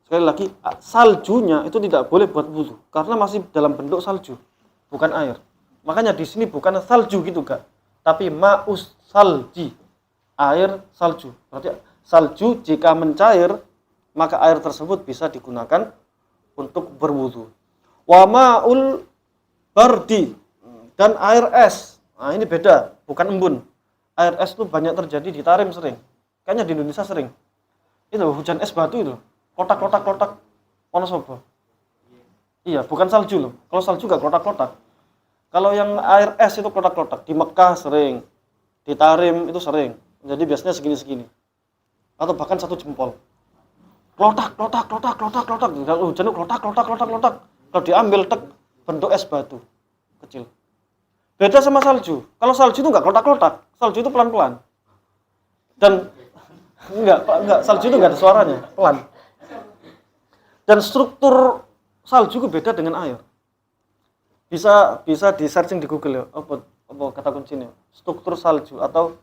Sekali lagi, saljunya itu tidak boleh buat wudu karena masih dalam bentuk salju, bukan air. Makanya di sini bukan salju gitu, Kak. Tapi ma'us salji. Air salju. Berarti salju jika mencair, maka air tersebut bisa digunakan untuk berwudu. Wa ma'ul bardi, dan air es. Nah, ini beda, bukan embun. Air es itu banyak terjadi di Tarim sering. Kayaknya di Indonesia sering. Itu hujan es batu itu. Kotak-kotak ono sobo. Iya, bukan salju loh. Kalau salju enggak kotak-kotak. Kalau yang air es itu kotak-kotak. Di Mekah sering. Di Tarim itu sering. Jadi biasanya segini-segini. Atau bahkan 1 jempol. Klotak. Kalau hujan itu klotak. Kalau diambil tek, bentuk es batu kecil. Beda sama salju. Kalau salju itu enggak klotak-klotak. Salju itu pelan-pelan. Dan enggak, salju itu enggak ada suaranya, pelan. Dan struktur salju itu beda dengan air. Bisa di searching di Google ya, apa kata kuncinya? Struktur salju atau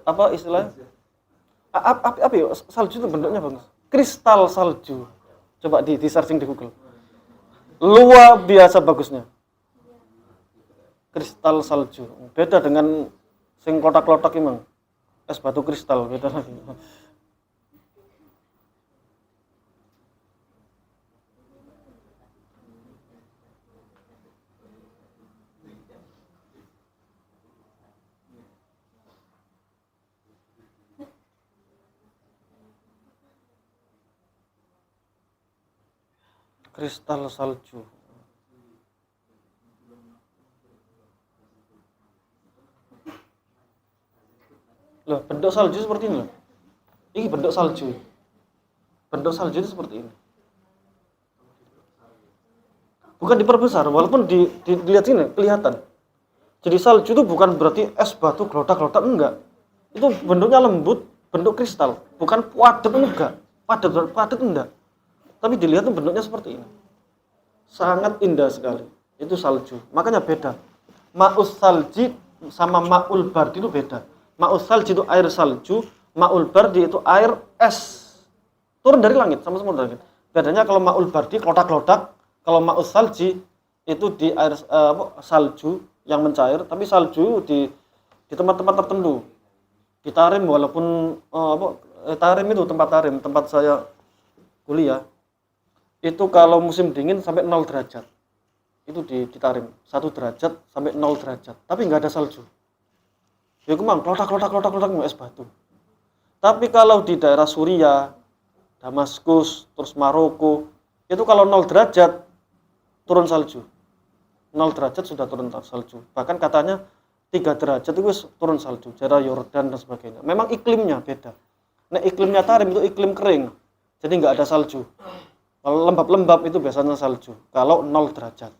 apa istilahnya? Apa ya? Salju itu bentuknya bagus. Kristal salju. Coba di searching di Google. Luar biasa bagusnya. Kristal salju. Beda dengan sing kotak-kotak emang. Es batu kristal beda lagi. Kristal salju. Loh, bentuk salju seperti ini loh. Ini bentuk salju. Bentuk salju itu seperti ini. Bukan diperbesar, walaupun dilihat sini kelihatan. Jadi salju itu bukan berarti es batu gelodak-gelodak, enggak. Itu bentuknya lembut, bentuk kristal, bukan padat enggak. Padat enggak. Tapi dilihat itu bentuknya seperti ini. Sangat indah sekali. Itu salju. Makanya beda. Ma'us salji sama ma'ul bardi itu beda. Ma'us salji itu air salju, ma'ul bardi itu air es. Turun dari langit, sama-sama dari langit. Bedanya kalau ma'ul bardi klotak-klotak, kalau ma'us salji itu di air salju yang mencair, tapi salju di tempat-tempat tertentu. Di Tarim walaupun Tarim itu tempat saya kuliah. Itu kalau musim dingin sampai 0 derajat. Itu di Tarim, 1 derajat sampai 0 derajat. Tapi enggak ada salju. Ya kemang, klotak es batu. Tapi kalau di daerah Suriah, Damaskus, terus Maroko, itu kalau 0 derajat turun salju. 0 derajat sudah turun salju. Bahkan katanya 3 derajat itu turun salju, daerah Yordan dan sebagainya. Memang iklimnya beda. Nah, iklimnya Tarim itu iklim kering. Jadi enggak ada salju. Kalau lembab-lembab itu biasanya salju. Kalau 0 derajat.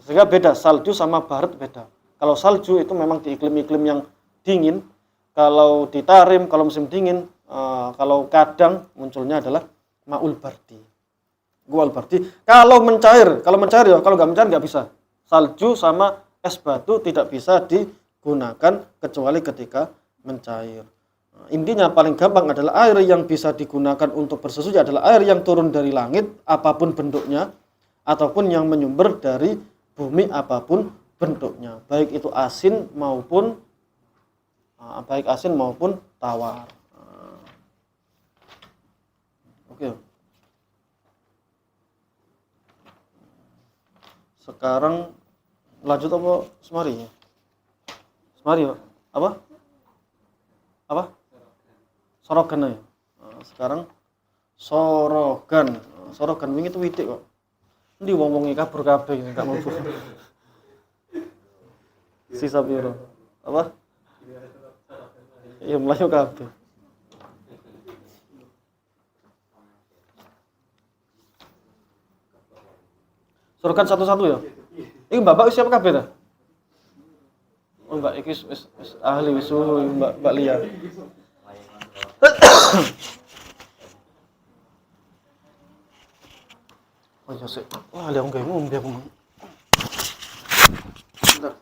Sehingga beda, salju sama barat beda. Kalau salju itu memang di iklim-iklim yang dingin. Kalau di Tarim, kalau musim dingin, kalau kadang munculnya adalah ma'ul bardi. Gual bardi. Kalau mencair ya, kalau nggak mencair nggak bisa. Salju sama es batu tidak bisa digunakan kecuali ketika mencair. Intinya paling gampang adalah air yang bisa digunakan untuk bersesuci adalah air yang turun dari langit apapun bentuknya ataupun yang menyumber dari bumi apapun bentuknya, baik itu asin maupun tawar. Oke. Sekarang lanjut apa semari? Semari apa? Apa? Sorogan ya. Sekarang sorogan wingi itu witik kok. Endi wong-wonge kabur kabeh enggak mau. Sisa piro? Apa? Iya melayu kabeh. Suruhkan satu-satu ya. Ini Mbak siapa kabeh ta? Oh Mbak iki wis ahli wis suhu Mbak Lia. Oh iya sih. Wah, lihat aku ngombe aku. Bentar.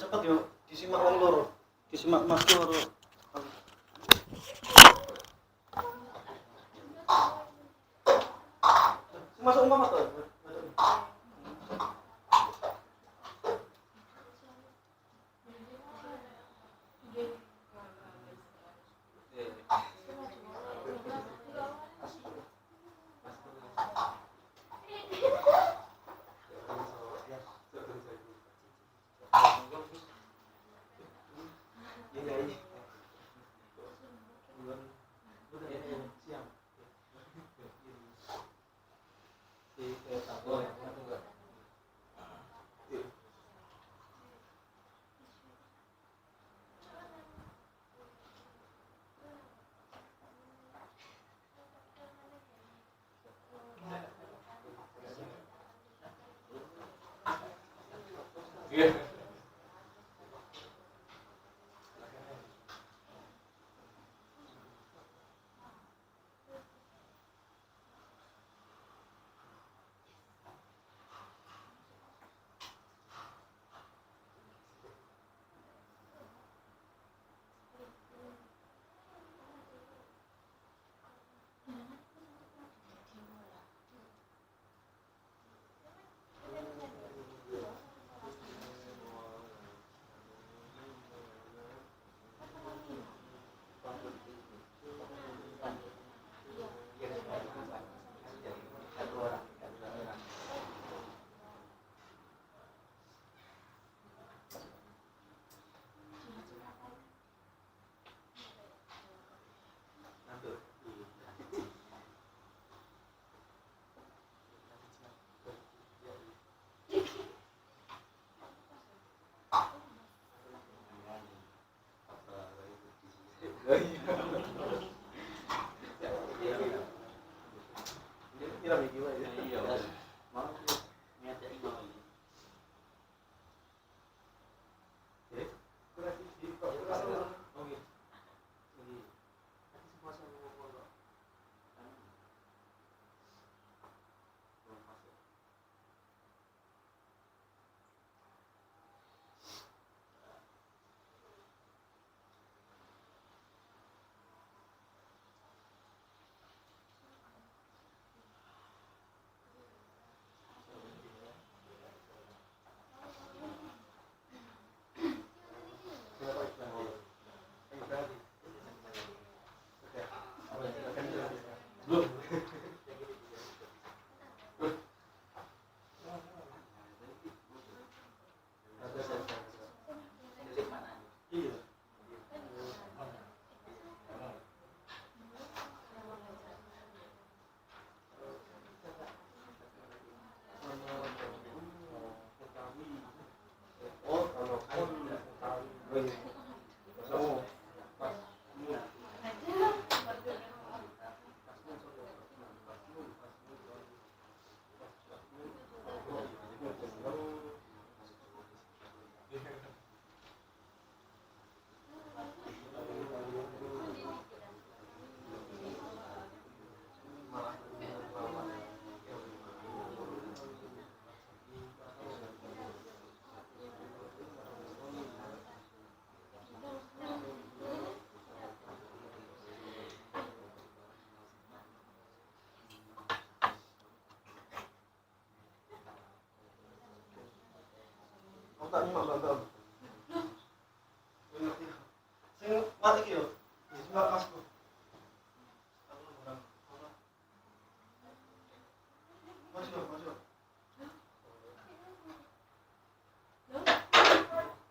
cepet yo disimak wong loro. Disimak Mas loro. Masuk umpama tuh. Tak nyimak Mbak. Sing mati iki yo. Disimak Masku. Maju.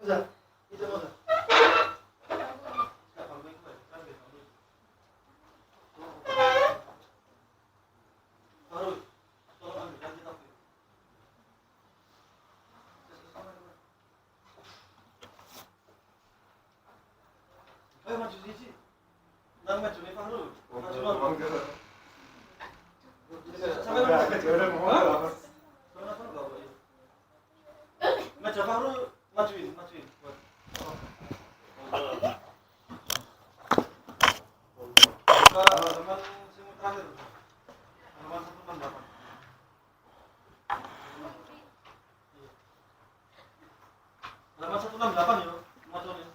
Udah, itu mau. Maju siji. Nang maju nih Fahru. Maju lo. Sampai mana? Maju Fahru, majuin. Buka halaman sing terakhir. Halaman 168. Halaman 168. 68 yo, macane.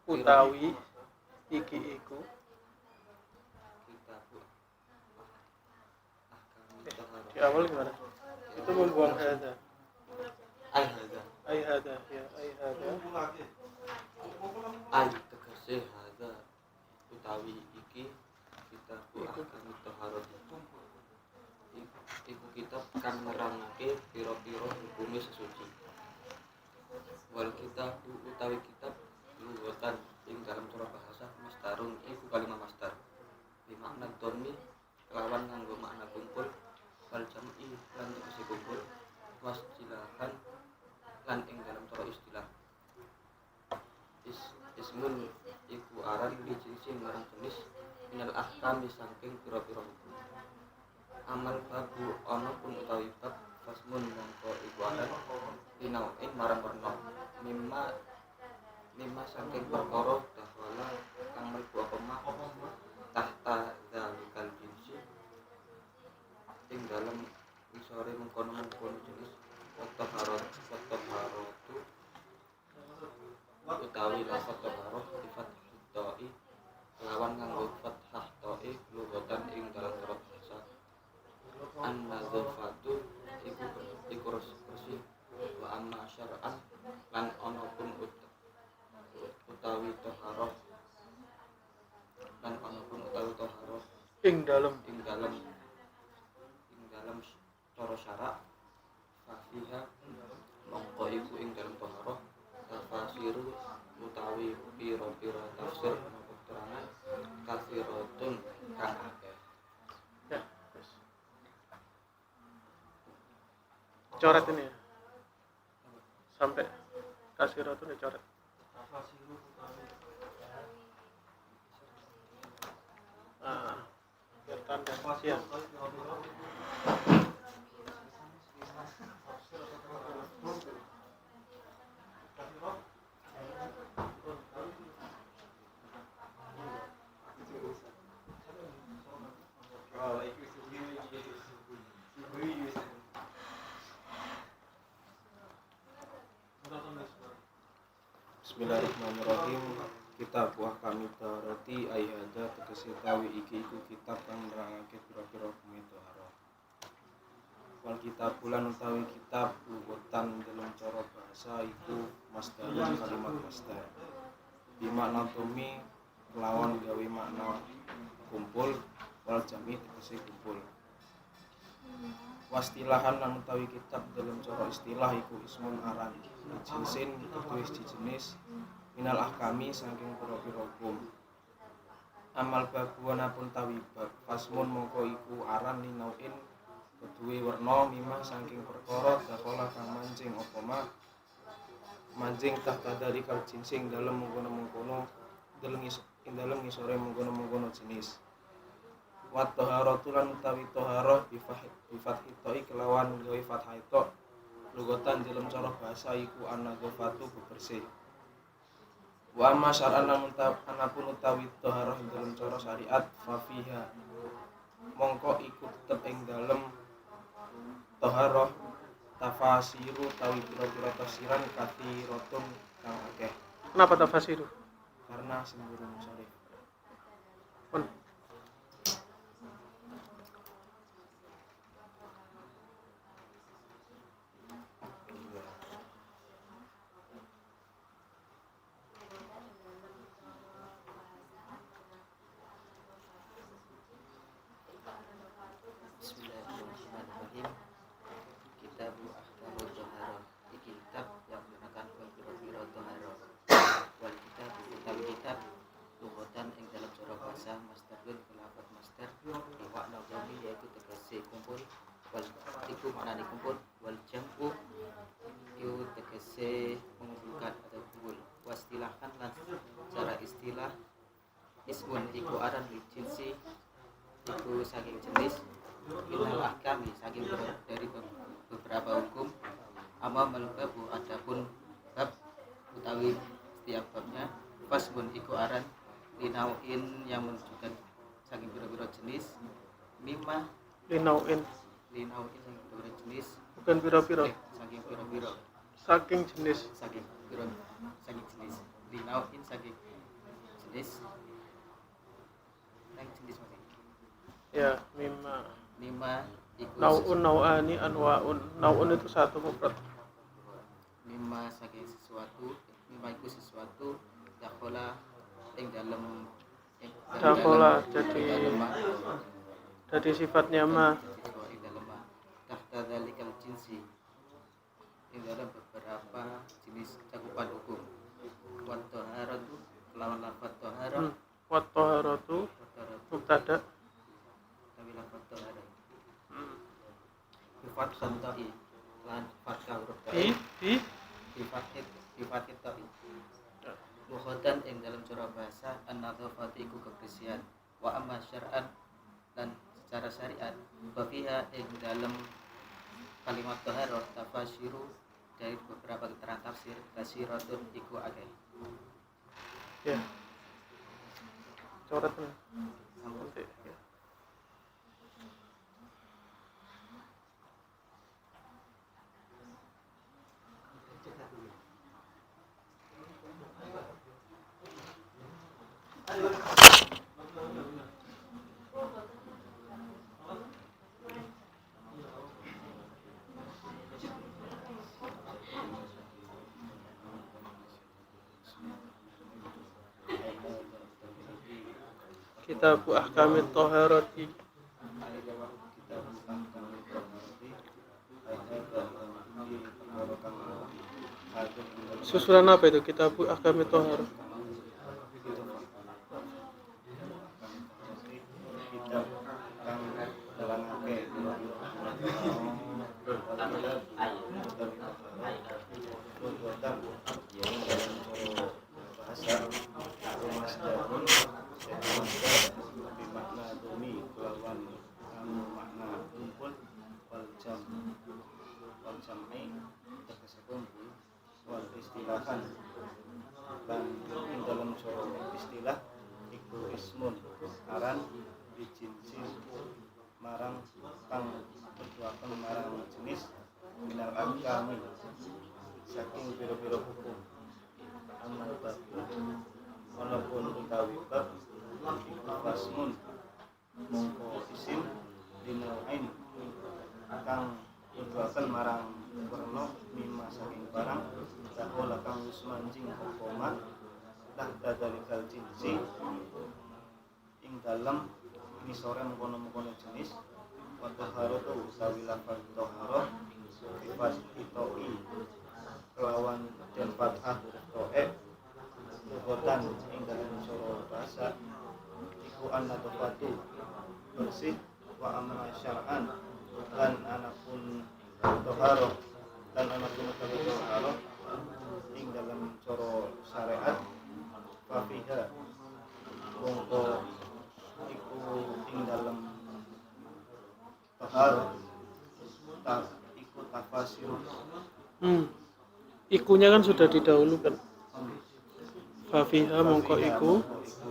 Utawi iki iku di awal gimana? Itu membuang hada. Ai hada ya, ai hada. Ai tegese hada utawi iki kitab ahkam taharah. Iku kitab kang nerangake pira-pira hukume sesuci. Wal kitab utawi kitab luwatan ing dalam cara bahasa mastarun iku kalimat mastar. Di makna dhammi kelawan nganggo makna kumpul wal jam'i lan tegese kumpul wasjilahan lan ing dalam cara istilah. Ismun iku aran li jinsin marang jenis minal ahkam saking pira-pira hukum. Amal babu ana pun utawi bab fasmun mongko iku aran dinauin marang warna mimma saking perkara dahwala kang mlebu apa mah tahta zalikal jinsi ing dalem isore mengkono-mengkono jenis taharatu utawi lafaz taharah sifat hidai lawan nganggo fathah ta'i lughatan ing dalam cara bahasa an-nadzafatu iku bersih wa amma syar'an lan ana pun utawi taharah lan ana pun utawi taharah Ing dalem cara syarak fafiha mongko iku ing dalam taharah tafasiru utawi pira-pira tafsir ana keterangan kafiratun kang akeh. ya. Coret ini ya. Sampai kasiratun dicoret. Nah, biar tanda ya. Bismillahirrahmanirrahim. Kitab ahkam taharati ayhada tegese tawi iki iku kitab kang nerangake pira-pira hukum taharah. Wal kitab bulan utawi kitab luwatan dalam cara bahasa iku masdarun kalimat masdar. Di makna tumi kelawan gawe makna kumpul wal jami tegese kumpul. Wastilahan lan utawi kitab dalam cara istilah iku ismun aran jinsin tulis jenis minal ahkami saking pira-pira hukum. Amal babuana pun tawi bab fasmun mongko iku aran linauin keduwe werna mimah saking perkara dakola kang mancing apa mak mancing tahta dari kal jinsing dalem mengkono-mengkono dalem ngisore mengkono-mengkono jenis. Wat taharatu lan utawi taharah bifat hitoi kelawan gawe fathah itu lugotan dalam cara bahasa iku an-nadzafatu bersih. Wa amma syar'an anapun utawi taharah dalam cara syariat fa fiha mongko iku tetep ing dalem taharah tafasiru utawi pira-pira tafsiran kathiratun kang akeh. Kenapa tafasiru? Karena semburung syarif. Pun Bismillahirrahmanirrahim. Kitab ahkam taharah. Iki kitab yang menerangkan pira-pira taharah. Wal kitab utawi kitab lughatan ing dalam cara bahasa masdar iku maknane kumpul, wal jam'u iku tegese mengumpulkan atau kumpul. Wastilahkan lan secara istilah ismun iku aran li jinsi iku saking jenis minal ahkami saking dari beberapa hukum. Amma babu adapun bab utawi setiap babnya fasbun iku aran linauin yang menunjukkan saking biro-biro jenis mimma Linauin, saking biro-biro jenis bukan piro-piro. saking biro-biro Saking jenis. saking jenis linauin saking jenis masing Ya, mimma. iku Nau'un, nau'ani, anwa'un. Nau'un itu satu mufrad. mimma saking sesuatu mimma iku sesuatu dakhala ing dalam Dakhala dalam jadi sifatnya ma. ing dalam tahta dzalikal jinsi ing dalam beberapa jenis cakupan hukum. Wa taharatu lawan lafaz taharah Wa taharatu mubtada. kami lafaz taharah sifat santai lan fathah huruf ta'i sifat ta'i lughatan ing dalam cara bahasa an-nadhafat iku kebersihan wa amma syar'an dan secara syariat wa fiha ing dalam kalimat taharah tafasiru dari beberapa keterangan tafsir kasiratun iku akeh. Ya. Coret. Sampun. Ya. Kitabu Ahkamit Taharati. Susulan apa itu? Kitabu Ahkamit Taharati. kitab kang nerangake bahasa rumas darun bermakna dumi kelawan makna kumpul wal jam'i tegese kumpul wal istilahan dan ing dalam cara istilah iku ismun aran dijinsi marang kang bertuakan marang jenis minal agami saking biro-biro hukum amal babu walaupun utawi bab iku fasmun mongko isim dinau'ain kang bertuakan marang warna mimma saking barang dahola kang wis manjing hukuma dah dadalikal jinsi ing dalam ini sore mengkono-mengkono jenis wa taharatu utawi lafaz taharah sifat itoi kelawan dan fathah huruf toe lughatan ing dalam cara bahasa iku an-nadhafatu bersih wa amma syar'an dan anapun taharah dan anapun taharah ing dalam cara syariat wa fiha mongko iku ing dalam taharah iku tafasir. Ikunya kan sudah didahulukan. Fafiha mongko iku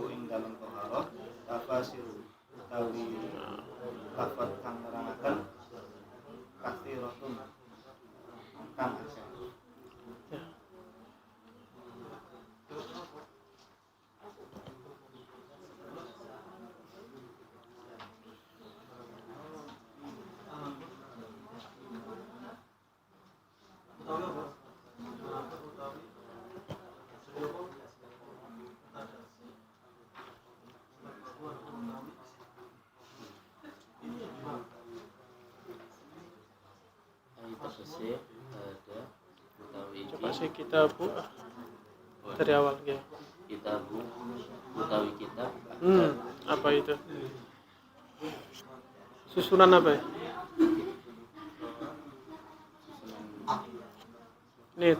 ing dalam taharah tafasir utawi lafaz kang nerangaken kathiratun kang akeh. Tegese ada utawi coba sih kitabu dari awal ya. kitabu utawi kitab Apa itu? Susunan apa ya? Nih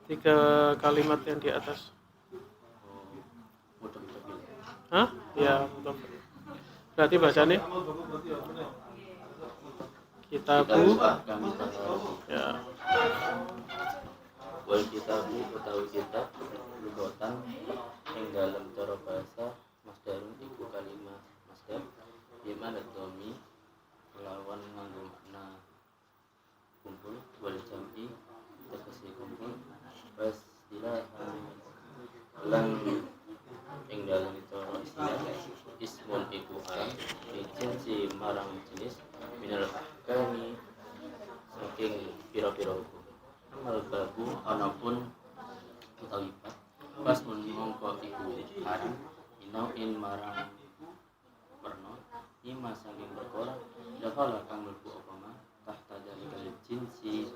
tiga kalimat yang di atas. Mudhaf-mudhaf. Hah? Ya, betul. Berarti bacanya kitabu. Kami tahu. Ya. Wal kitabu utawi kitab lugotan ing dalam cara bahasa masdarun iku kalimah masdar bimana domi lawan nganggo makna kumpul wal jam'i tegese kumpul istilah lan ing dalam cara istilah ismun iku alam jinsi marang jenis minal ahkami saking pira-pira hukum amal babu anapun utawi pas mongko iku aran inauin marang warna ima saking perkara dakhala kang mlebu apa ma tahta dalikal jinsi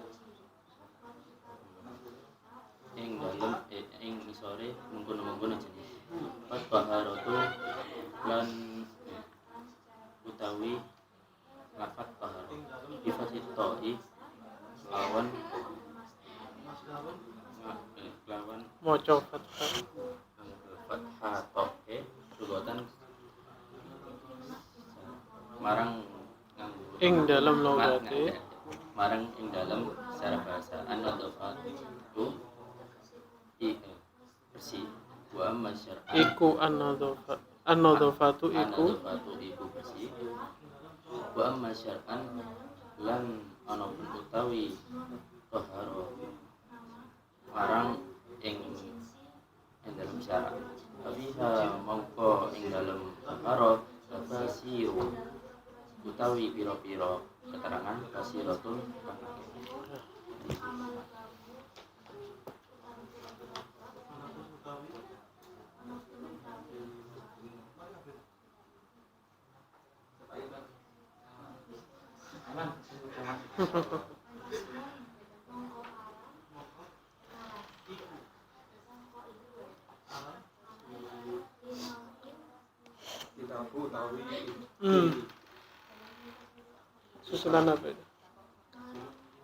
ing dalem ing isore mengkono-mengkono jenis pas baharatu lan utawi lafat bahar difasit to'i lawan Moco fathah. fathah to'e lugotan marang nganggo Ing dalam logate marang ing dalam secara bahasa an-nadhafatu bersih wa masyar'an iku an-nadhafatu iku iku bersih wa masyar'an lan anapun utawi tahara marang ing dalam syarat tabiha mongko ing dalam tahara tafasiru utawi pira-pira keterangan kasiratun kang akeh. Kitabu utawi Susunan apa itu?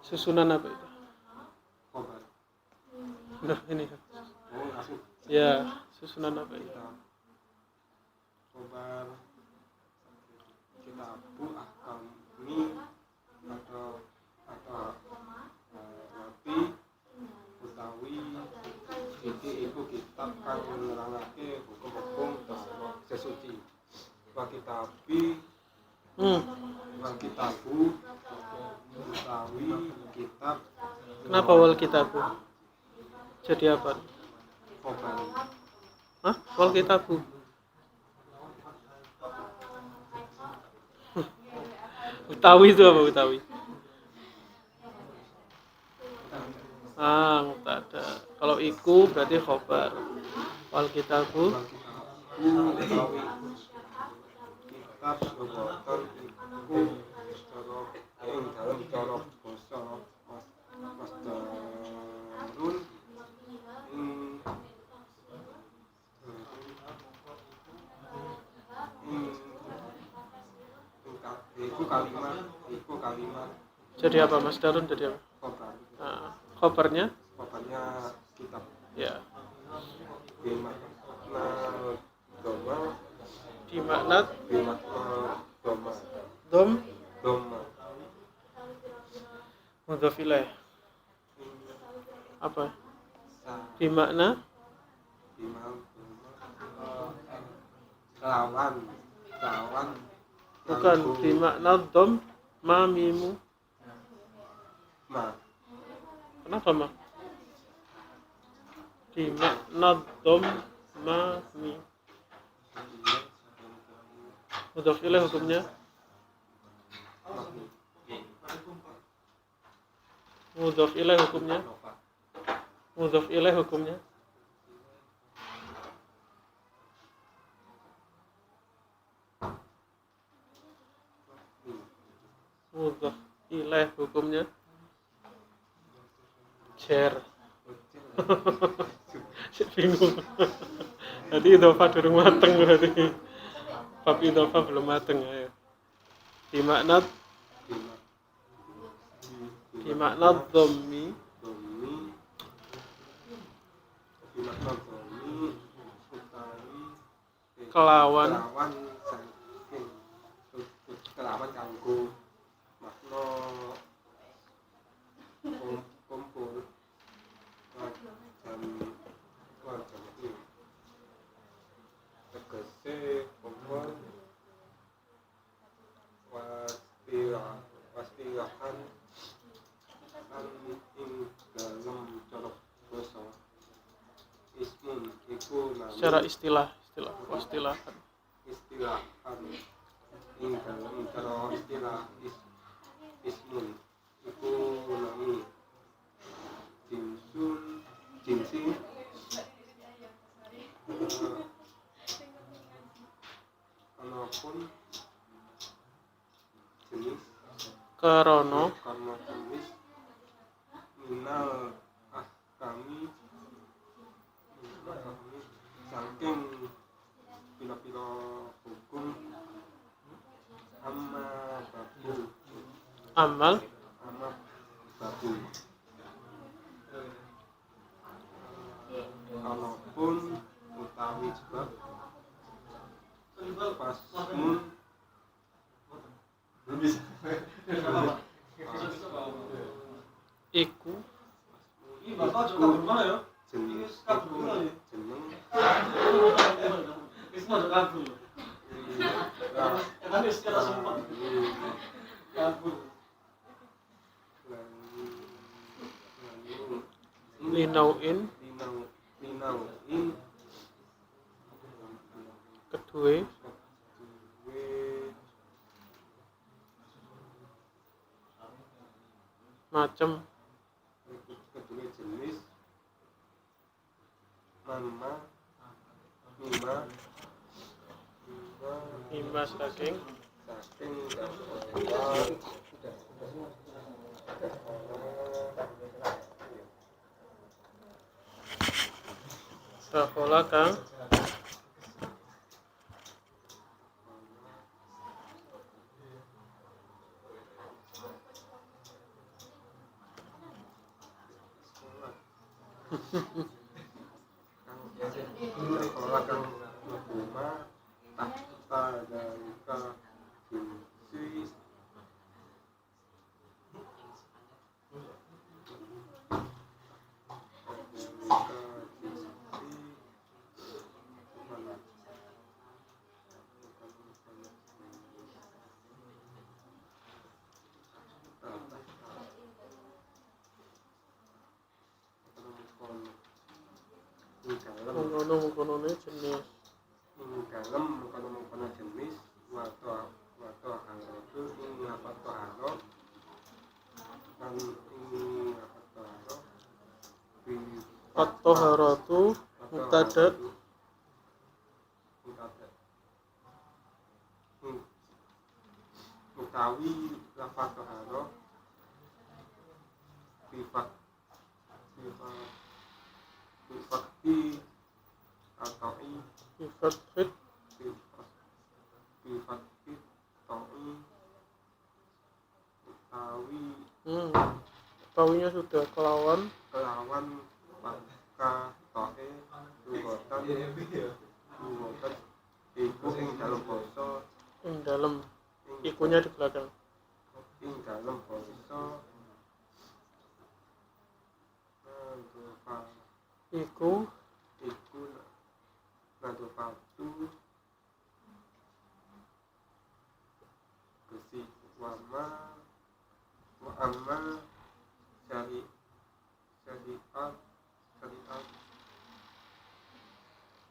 Susunan apa itu? khobar. Nah, ini. Oh, langsung Ya, susunan apa itu? khobar kitabu ahkami atau berarti utawi iki iku kitab kang nerangake hukum-hukum sesuci. Wa kitabi wal kitabu utawi kitab Kenapa wal kitabu? Jadi apa? khobar. Hah? Wal kitabu. Utawi itu apa utawi? Mubtada. Kalau iku berarti khobar. Wal kitabu Utawi kitab lugotan iku cara ing dalam cara basa masdarun iku kalimat jadi apa? Mas Darun jadi apa? khobar. Nah, khobarnya? Khobarnya kitab Ya. bimakna doma Bimakna doma dom mudhof ilaih. Apa? Bimakna lawan bukan bimakna dom ma mimu. ma Kenapa ma? Bimakna dom ma mi. Mudhof ilaih hukumnya? Mudhof ilaih hukumnya? Mudhof ilaih hukumnya? Mudhof ilaih hukumnya? Cer. Bingung. Berarti idhofah durung mateng berarti. Bab idhofah belum mateng, ayo. Bimakna bimakna dhammi domi bimakna domi utawi kelawan saking kelawan kanggo makna kumpul wajan iki tegese kumpul wastilahan ing dalam cara basa ismun iku secara istilahan istilahan ing dalam cara istilah ismun iku nami jinsi anapun jenis karena karena jenis minal ahkami saking pira-pira hukum amma babu amal kalaupun utawi sebab pasmun iku jeneng linauin linauin kedue macem kedua jenis mima saking sakola kang sekolah kang rumah tahta dalika jinsi mengkono-mengkonone jenis dalam mengkono jenis wato haratu ing lapat toharo lan ing lapat toharo at-taharatu mubtada utawi lapat toharo bifakti atau bifathit bifakti ta'i utawi tawinya sudah kelawan pangka ta'i lugotan iku ing dalam basa ing dalam ikunya di belakang ing dalam basa iku nadofatu besi wa amma syariat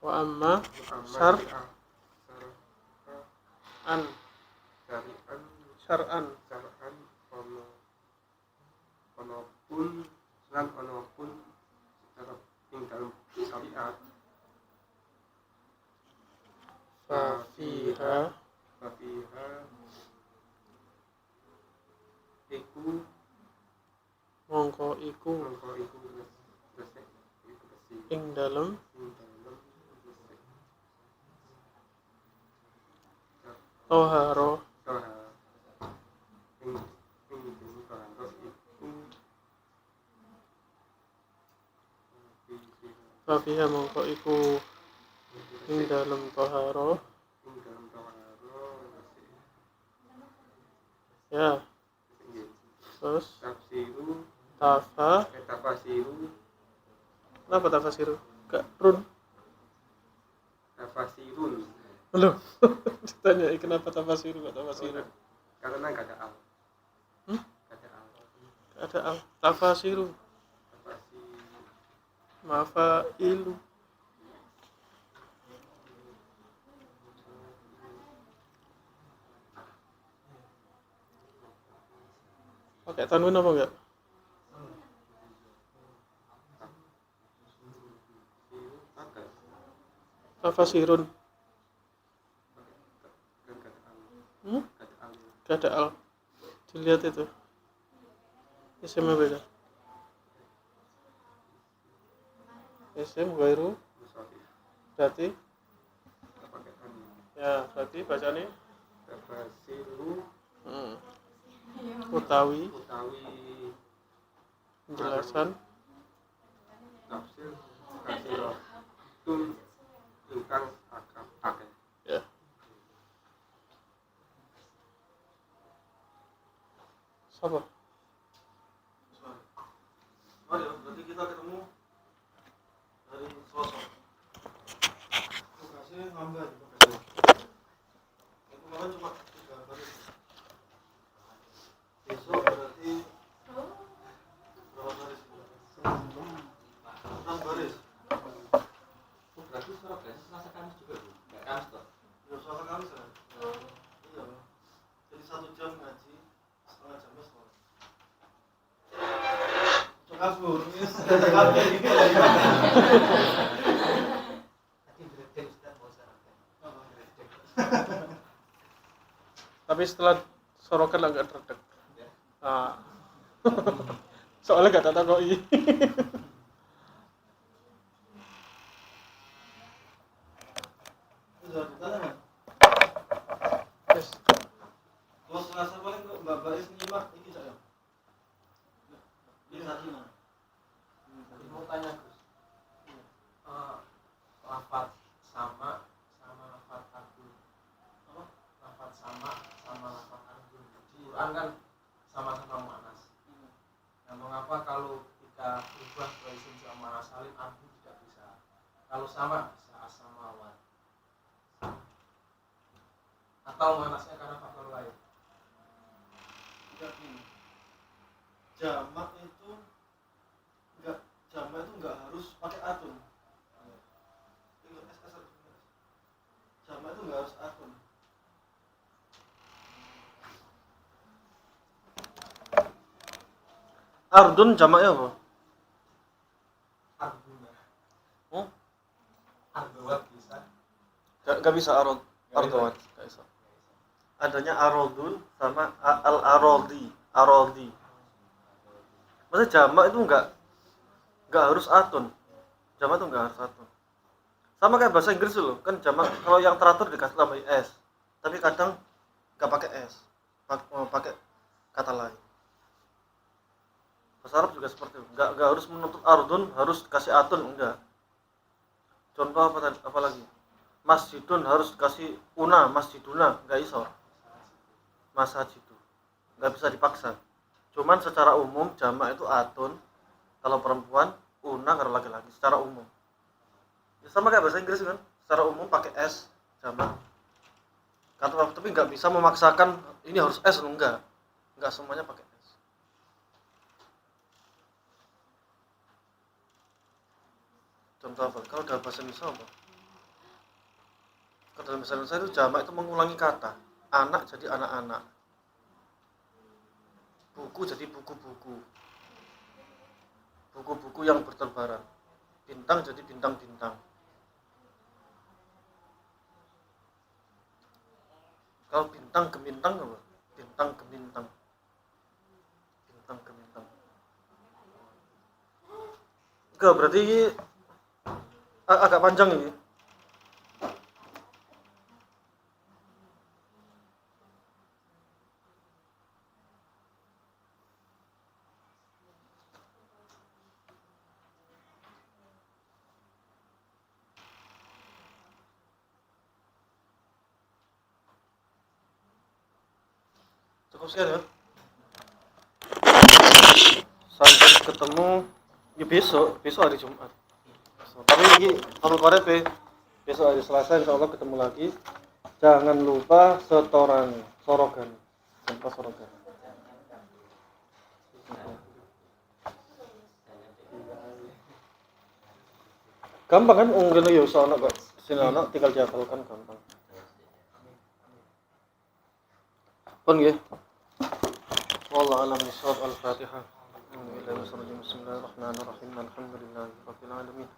wa amma syar'an ono pun secara ing dalam syariat fafiha iku mongko iku resik iku besi ing dalam toharo toha ing toharo iku Fafiha mongko iku ing dalem toharo ing dalam tawaro ya. Terus tafsiru tafasiru. Kenapa tafasiru? Gak run. tafasirun Loh, ditanya kenapa tafasiru gak tafasiru? karena gak ada al. Hmm? Gak ada al. Ada al tafasiru Tafasi mafailu. Pakai tanwin apa enggak? siru pakai Tafasirun. kan gak ada al. Hmm? Gak ada al. Gak ada al. Dilihat itu. Isimnya beda. Isim gairu Musafir berarti pakai tanwin. ya berarti bacanya Tafasiru utawi utawi penjelasan tafsir kasiratun ingkang akeh. ya. Siapa? Mari, berarti kita ketemu dari sosok. Tugasnya nambah di tugasnya. Yang kemarin cuma 3 baris. Besok berarti berapa baris? 6 baris. Berarti suara biasa Selasa Kamis juga Bu. Enggak Kamis toh. Ya, Selasa Kamis ya? Iya. Jadi 1 jam ngaji, setengah jam sekolah. Cok kabur, ini sudah kabur ini. Tapi setelah sorokan agak redek. Nah. Soalnya gak tak takoi. Sudah ditanya kan? Yes. Kalau Selasa paling kok Mbak Baris nyimak ini saya. Ini tadi mana? Mau tanya Gus, lafat sama lafat arbun, lafat sama lafat arbun di Quran kan sama-sama muannas. Nah, mengapa kalau ketika berubah ke isim jamak muannas salim arbun tidak bisa? Kalau sama bisa as-samawat. Atau muannasnya karena faktor lain? Tidak gini. Jamak itu enggak harus pakai atun. Jamak itu enggak harus atun. Ardun jamaknya apa? Arbuna. Hmm? Arbawat bisa. Gak bisa ardawat. Gak bisa. Adanya arodun sama al-arodi. Maksudnya jamak itu enggak harus atun. Jamak itu enggak harus atun. Sama kayak bahasa Inggris loh, kan jamak kalau yang teratur dikasih tambah s. Tapi kadang enggak pakai s. Pakai kata lain. Bahasa Arab juga seperti itu. Enggak harus menuntut ardun, harus kasih atun, enggak. Contoh apa lagi? Masjidun harus kasih una, masjiduna, enggak iso. Masajidu. Enggak bisa dipaksa. Cuman secara umum jamak itu atun, kalau perempuan una, kalau laki-laki secara umum. Ya, sama kayak bahasa Inggris kan, secara umum pakai s jamak. Tapi enggak bisa memaksakan ini harus s, enggak. Enggak semuanya pakai s. Contoh apa? Kalau dalam bahasa Indonesia apa? Kalau dalam bahasa Indonesia itu jamak itu mengulangi kata. Anak jadi anak-anak. Buku jadi buku-buku. Buku-buku yang berterbaran. Bintang jadi bintang-bintang. Kalau bintang gemintang apa? Bintang gemintang. Bintang gemintang. Enggak, berarti agak panjang ini. sekian ya. Sampai ketemu ya besok hari Jumat. Tapi ini kalau korep besok hari Selasa insyaallah ketemu lagi. Jangan lupa sorogan. Tanpa sorogan. Gampang kan ngene ya iso ana kok. Sing ana tinggal dihafalkan gampang. Pun nggih. Wallahu a'lam bishawab. Al-Fatihah. Bismillahirrahmanirrahim. Alhamdulillahirabbil alamin.